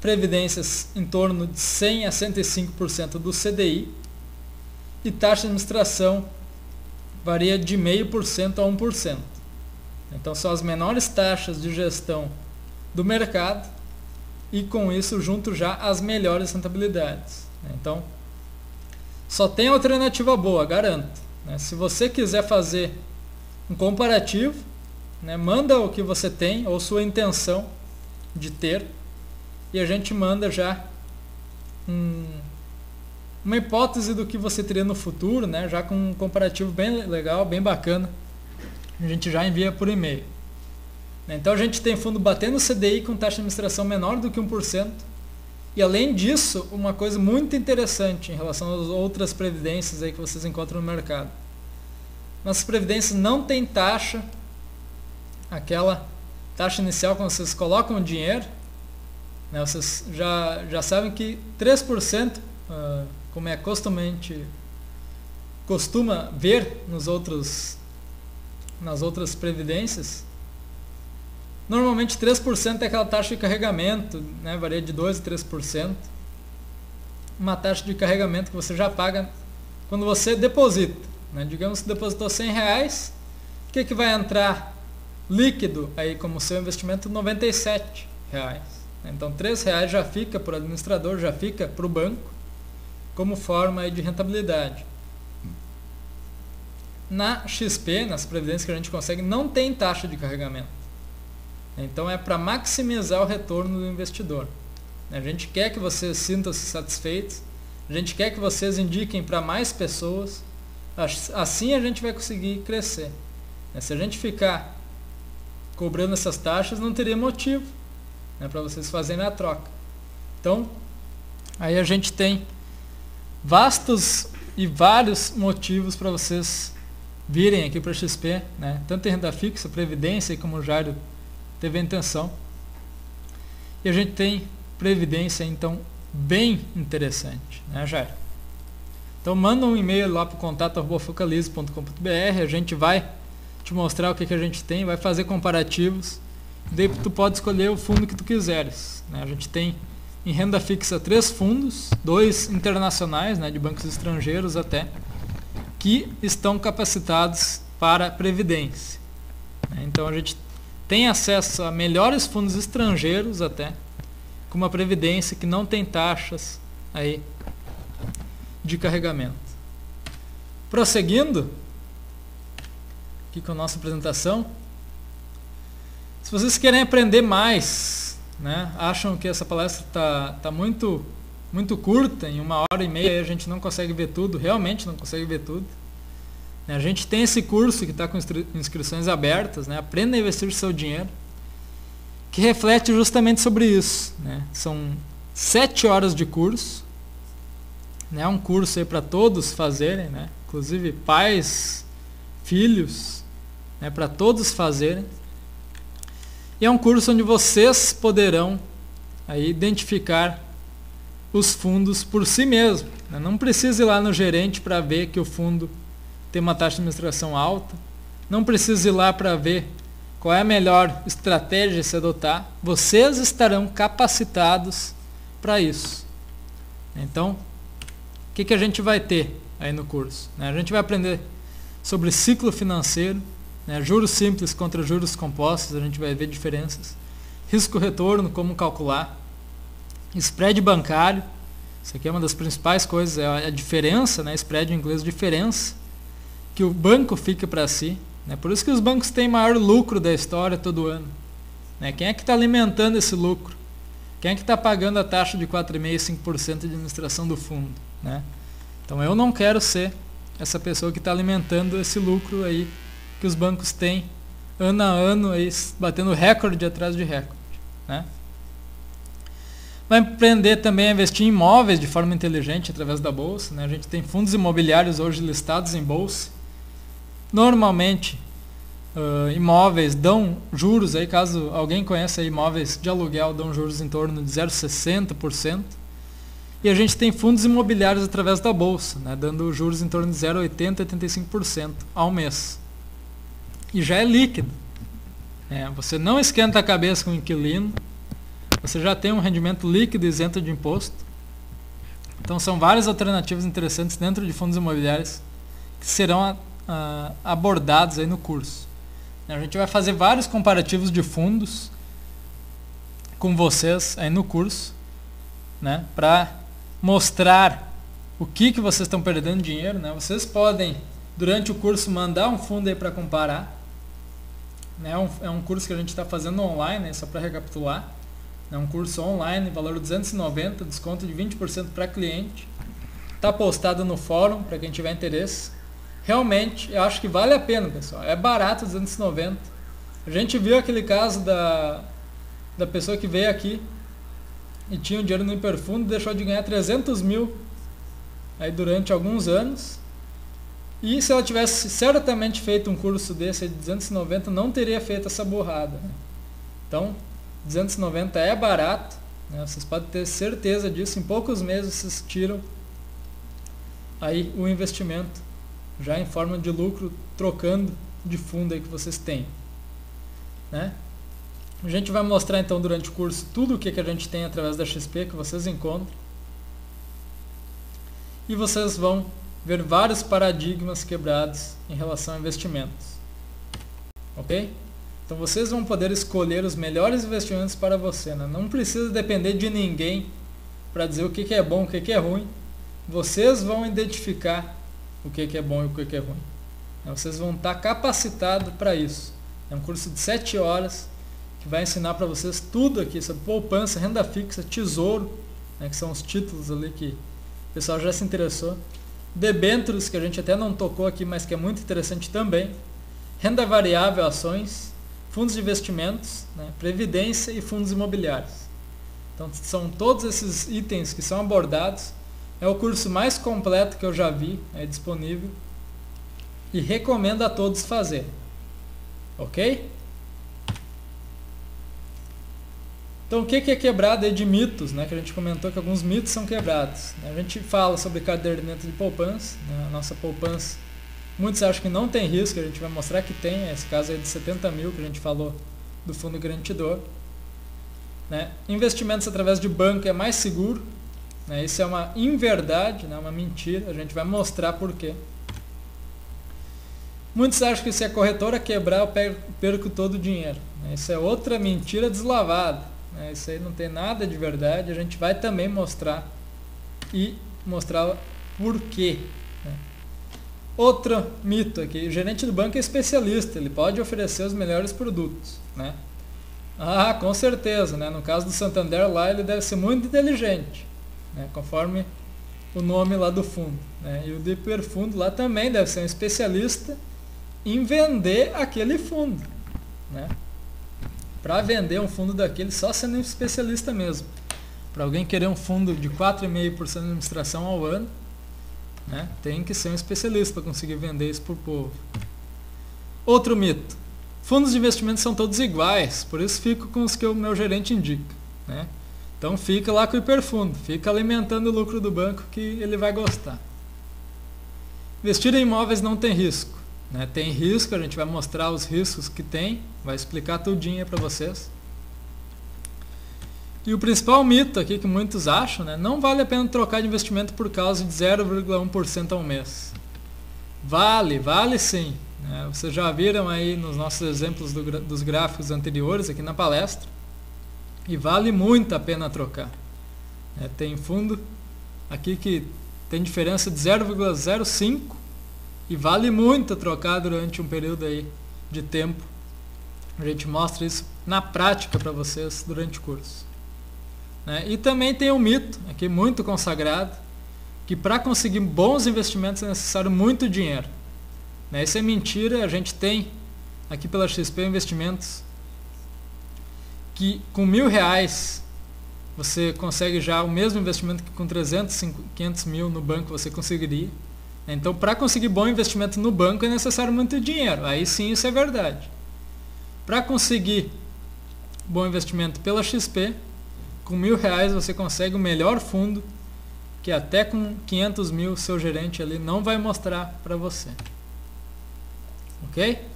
[SPEAKER 1] previdências em torno de 100 a 105% do CDI. E taxa de administração varia de 0,5% a 1%. Então são as menores taxas de gestão do mercado e com isso junto já as melhores rentabilidades. Então só tem alternativa boa, garanto, né? Se você quiser fazer um comparativo, né, manda o que você tem ou sua intenção de ter e a gente manda já uma hipótese do que você teria no futuro, né, já com um comparativo bem legal, bem bacana. A gente já envia por e-mail. Então a gente tem fundo batendo CDI com taxa de administração menor do que 1%. E além disso, uma coisa muito interessante em relação às outras previdências aí que vocês encontram no mercado. Nossas previdências não tem taxa, aquela taxa inicial quando vocês colocam o dinheiro, né, vocês já sabem que 3%, como é costuma ver nas outras previdências, normalmente 3% é aquela taxa de carregamento, né, varia de 2% a 3%. Uma taxa de carregamento que você já paga quando você deposita, né? Digamos que depositou R$100, o que vai entrar líquido aí como seu investimento? R$97. Então R$3 já fica para o administrador, já fica para o banco, como forma aí de rentabilidade. Na XP, nas previdências que a gente consegue, não tem taxa de carregamento. Então é para maximizar o retorno do investidor. A gente quer que vocês sintam-se satisfeitos, a gente quer que vocês indiquem para mais pessoas, assim a gente vai conseguir crescer. Se a gente ficar cobrando essas taxas, não teria motivo, né, para vocês fazerem a troca. Então, aí a gente tem vastos e vários motivos para vocês virem aqui para a XP, né? Tanto em renda fixa, previdência, como o Jairo teve a intenção. E a gente tem previdência, então, bem interessante, né, Jairo? Então manda um e-mail lá para o contato@focalize.com.br, a gente vai te mostrar o que a gente tem, vai fazer comparativos, daí tu pode escolher o fundo que tu quiseres, né? A gente tem em renda fixa 3 fundos, 2 internacionais, né, de bancos estrangeiros até, que estão capacitados para previdência. Então a gente tem acesso a melhores fundos estrangeiros até, com uma previdência que não tem taxas aí de carregamento. Prosseguindo aqui com a nossa apresentação, se vocês querem aprender mais, né, acham que essa palestra tá muito curta, em 1h30 a gente não consegue ver tudo, realmente não consegue ver tudo. A gente tem esse curso que está com inscrições abertas, né, Aprenda a Investir o Seu Dinheiro, que reflete justamente sobre isso, né? São 7 horas de curso, né, um curso aí para todos fazerem, né, inclusive pais, filhos, né, para todos fazerem. E é um curso onde vocês poderão aí identificar os fundos por si mesmo, né? Não precisa ir lá no gerente para ver que o fundo tem uma taxa de administração alta, não precisa ir lá para ver qual é a melhor estratégia a se adotar, vocês estarão capacitados para isso. Então, o que a gente vai ter aí no curso? A gente vai aprender sobre ciclo financeiro, né, juros simples contra juros compostos, a gente vai ver diferenças, risco-retorno, como calcular, spread bancário, Isso aqui é uma das principais coisas, é a diferença, né? Spread em inglês, diferença, que o banco fica para si. Né? Por isso que os bancos têm maior lucro da história todo ano. Né? Quem é que está alimentando esse lucro? Quem é que está pagando a taxa de 4,5% e 5% de administração do fundo? Né? Então eu não quero ser essa pessoa que está alimentando esse lucro aí que os bancos têm ano a ano, aí, batendo recorde atrás de recorde. Né? Vai aprender também a investir em imóveis de forma inteligente através da bolsa. Né? A gente tem fundos imobiliários hoje listados em bolsa. Normalmente, imóveis dão juros, aí, caso alguém conheça imóveis de aluguel, dão juros em torno de 0,60%. E a gente tem fundos imobiliários através da bolsa, né? Dando juros em torno de 0,80% a 85% ao mês. E já é líquido. Você não esquenta a cabeça com o inquilino. Você já tem um rendimento líquido isento de imposto. Então são várias alternativas interessantes dentro de fundos imobiliários que serão abordados aí no curso. A gente vai fazer vários comparativos de fundos com vocês aí no curso, né, para mostrar o que vocês estão perdendo dinheiro. Né? Vocês podem, durante o curso, mandar um fundo aí para comparar. Né? É um curso que a gente está fazendo online, né, só para recapitular. É um curso online, valor de 290, desconto de 20% para cliente. Está postado no fórum para quem tiver interesse. Realmente, eu acho que vale a pena, pessoal. É barato, 290. A gente viu aquele caso da pessoa que veio aqui e tinha um dinheiro no hiperfundo e deixou de ganhar 300 mil aí durante alguns anos. E se ela tivesse certamente feito um curso desse de 290, não teria feito essa burrada. Né? Então, 290 é barato, né? Vocês podem ter certeza disso. Em poucos meses vocês tiram aí o investimento já em forma de lucro, trocando de fundo aí que vocês têm. Né? A gente vai mostrar então durante o curso tudo o que a gente tem através da XP que vocês encontram. E vocês vão ver vários paradigmas quebrados em relação a investimentos. Ok? Então vocês vão poder escolher os melhores investimentos para você. Né? Não precisa depender de ninguém para dizer o que é bom, o que é ruim. Vocês vão identificar o que é bom e o que é ruim. Vocês vão estar capacitados para isso. É um curso de 7 horas que vai ensinar para vocês tudo aqui sobre poupança, renda fixa, tesouro, né, que são os títulos ali que o pessoal já se interessou. Debêntures, que a gente até não tocou aqui, mas que é muito interessante também. Renda variável, ações, fundos de investimentos, né, previdência e fundos imobiliários. Então são todos esses itens que são abordados. É o curso mais completo que eu já vi, é disponível. E recomendo a todos fazer. Ok? Então o que é quebrado aí de mitos, né? Que a gente comentou que alguns mitos são quebrados. A gente fala sobre caderneta de poupança, né? A nossa poupança, muitos acham que não tem risco, a gente vai mostrar que tem. Esse caso aí de 70 mil que a gente falou do fundo garantidor. Né? Investimentos através de banco é mais seguro. Né? Isso é uma inverdade, né? Uma mentira. A gente vai mostrar por quê. Muitos acham que se a corretora quebrar, eu perco todo o dinheiro. Né? Isso é outra mentira deslavada. Né? Isso aí não tem nada de verdade. A gente vai também mostrar e mostrar por quê. Né? Outro mito aqui. O gerente do banco é especialista. Ele pode oferecer os melhores produtos. Né? Ah, com certeza. Né? No caso do Santander lá, ele deve ser muito inteligente. Né, conforme o nome lá do fundo. Né, e o do hiperfundo lá também deve ser um especialista em vender aquele fundo. Né. Para vender um fundo daquele, só sendo um especialista mesmo. Para alguém querer um fundo de 4,5% de administração ao ano, né, tem que ser um especialista para conseguir vender isso para o povo. Outro mito. Fundos de investimento são todos iguais, por isso fico com os que o meu gerente indica. Né. Então fica lá com o hiperfundo, fica alimentando o lucro do banco que ele vai gostar. Investir em imóveis não tem risco. Né? Tem risco, a gente vai mostrar os riscos que tem, vai explicar tudinho para vocês. E o principal mito aqui que muitos acham, né? Não vale a pena trocar de investimento por causa de 0,1% ao mês. Vale sim. Né? Vocês já viram aí nos nossos exemplos dos gráficos anteriores aqui na palestra. E vale muito a pena trocar. Tem fundo aqui que tem diferença de 0,05 e vale muito trocar durante um período aí de tempo. A gente mostra isso na prática para vocês durante o curso. E também tem um mito aqui muito consagrado, que para conseguir bons investimentos é necessário muito dinheiro. Isso é mentira. A gente tem aqui pela XP investimentos que com R$1.000 você consegue já o mesmo investimento que com 300, 500 mil no banco você conseguiria. Então, para conseguir bom investimento no banco é necessário muito dinheiro. Aí sim, isso é verdade. Para conseguir bom investimento pela XP, com R$1.000 você consegue o melhor fundo, que até com 500 mil seu gerente ali não vai mostrar para você. Ok?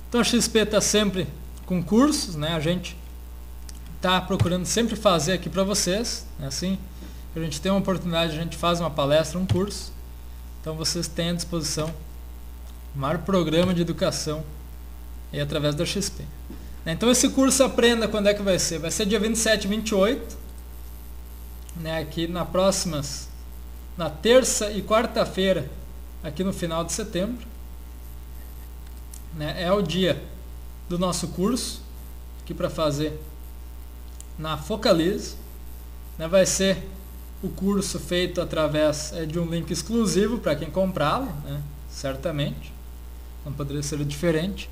[SPEAKER 1] Então a XP está sempre com cursos, a gente está procurando sempre fazer aqui para vocês. Assim que a gente tem uma oportunidade, a gente faz uma palestra, um curso. Então vocês têm à disposição o maior programa de educação aí através da XP. Então esse curso Aprenda, quando é que vai ser? Vai ser dia 27 e 28, aqui na terça e quarta-feira, aqui no final de setembro. É o dia do nosso curso, aqui para fazer na Focalize. Vai ser o curso feito através de um link exclusivo para quem comprá-lo, certamente, não poderia ser diferente.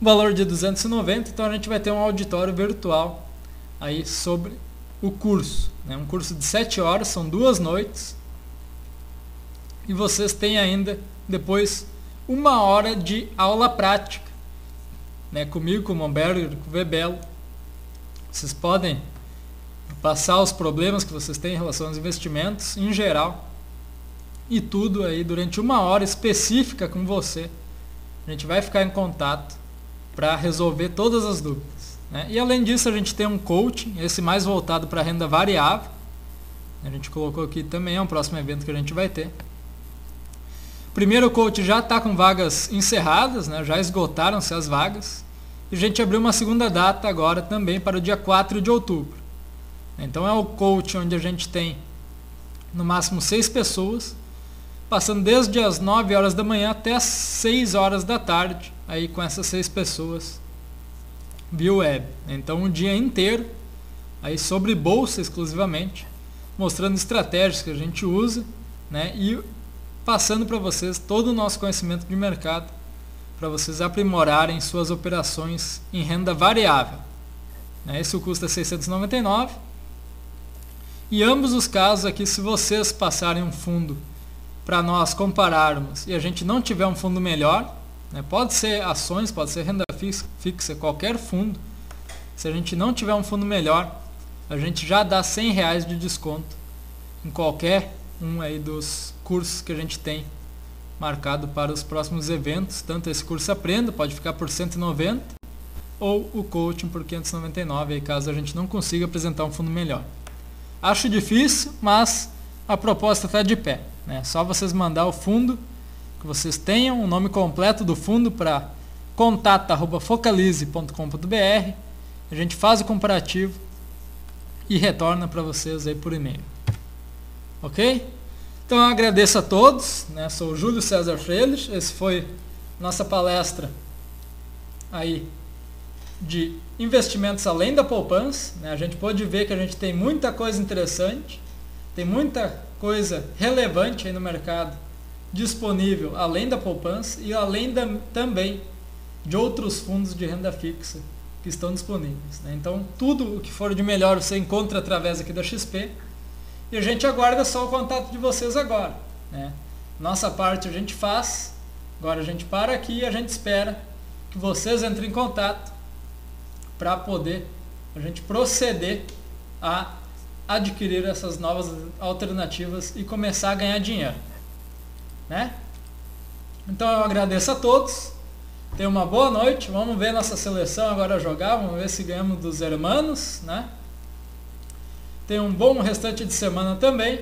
[SPEAKER 1] O valor de R$290, então a gente vai ter um auditório virtual aí sobre o curso. Um curso de 7 horas, são 2 noites. E vocês têm ainda depois 1 hora de aula prática, comigo, com o Momberger, com o Vebelo. Vocês podem passar os problemas que vocês têm em relação aos investimentos em geral, e tudo aí durante 1 hora específica com você. A gente vai ficar em contato para resolver todas as dúvidas. E além disso, a gente tem um coaching, esse mais voltado para renda variável. A gente colocou aqui também, é um próximo evento que a gente vai ter. O primeiro coaching já está com vagas encerradas, já esgotaram-se as vagas. E a gente abriu uma segunda data agora também para o dia 4 de outubro. Então é o coaching onde a gente tem no máximo 6 pessoas, passando desde as 9 horas da manhã até as 6 horas da tarde, aí com essas 6 pessoas via web. Então um dia inteiro aí sobre bolsa exclusivamente, mostrando estratégias que a gente usa, e passando para vocês todo o nosso conhecimento de mercado, para vocês aprimorarem suas operações em renda variável. Esse custo é R$699. E ambos os casos aqui, se vocês passarem um fundo para nós compararmos e a gente não tiver um fundo melhor, pode ser ações, pode ser renda fixa, qualquer fundo. Se a gente não tiver um fundo melhor, a gente já dá R$100 de desconto em qualquer um aí dos cursos que a gente tem marcado para os próximos eventos. Tanto esse curso Aprenda, pode ficar por R$190, ou o coaching por R$599, aí caso a gente não consiga apresentar um fundo melhor. Acho difícil, mas a proposta está de pé. Só vocês mandar o fundo que vocês tenham, o nome completo do fundo para contato@focalize.com.br. A gente faz o comparativo e retorna para vocês aí por e-mail. Ok? Então eu agradeço a todos. Sou o Júlio César Freilich. Esse foi nossa palestra aí de investimentos além da poupança. A gente pode ver que a gente tem muita coisa interessante, tem muita coisa relevante aí no mercado disponível além da poupança e além também de outros fundos de renda fixa que estão disponíveis. Então tudo o que for de melhor você encontra através aqui da XP, e a gente aguarda só o contato de vocês agora. Nossa parte a gente faz, agora a gente para aqui e a gente espera que vocês entrem em contato para poder a gente proceder a adquirir essas novas alternativas e começar a ganhar dinheiro. Então eu agradeço a todos, tenham uma boa noite, vamos ver nossa seleção agora jogar, vamos ver se ganhamos dos hermanos, Tenham um bom restante de semana também.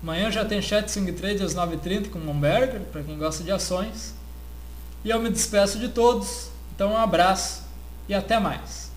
[SPEAKER 1] Amanhã já tem chat Swing Trade às 9h30 com o Momberger, para quem gosta de ações. E eu me despeço de todos, então um abraço e até mais.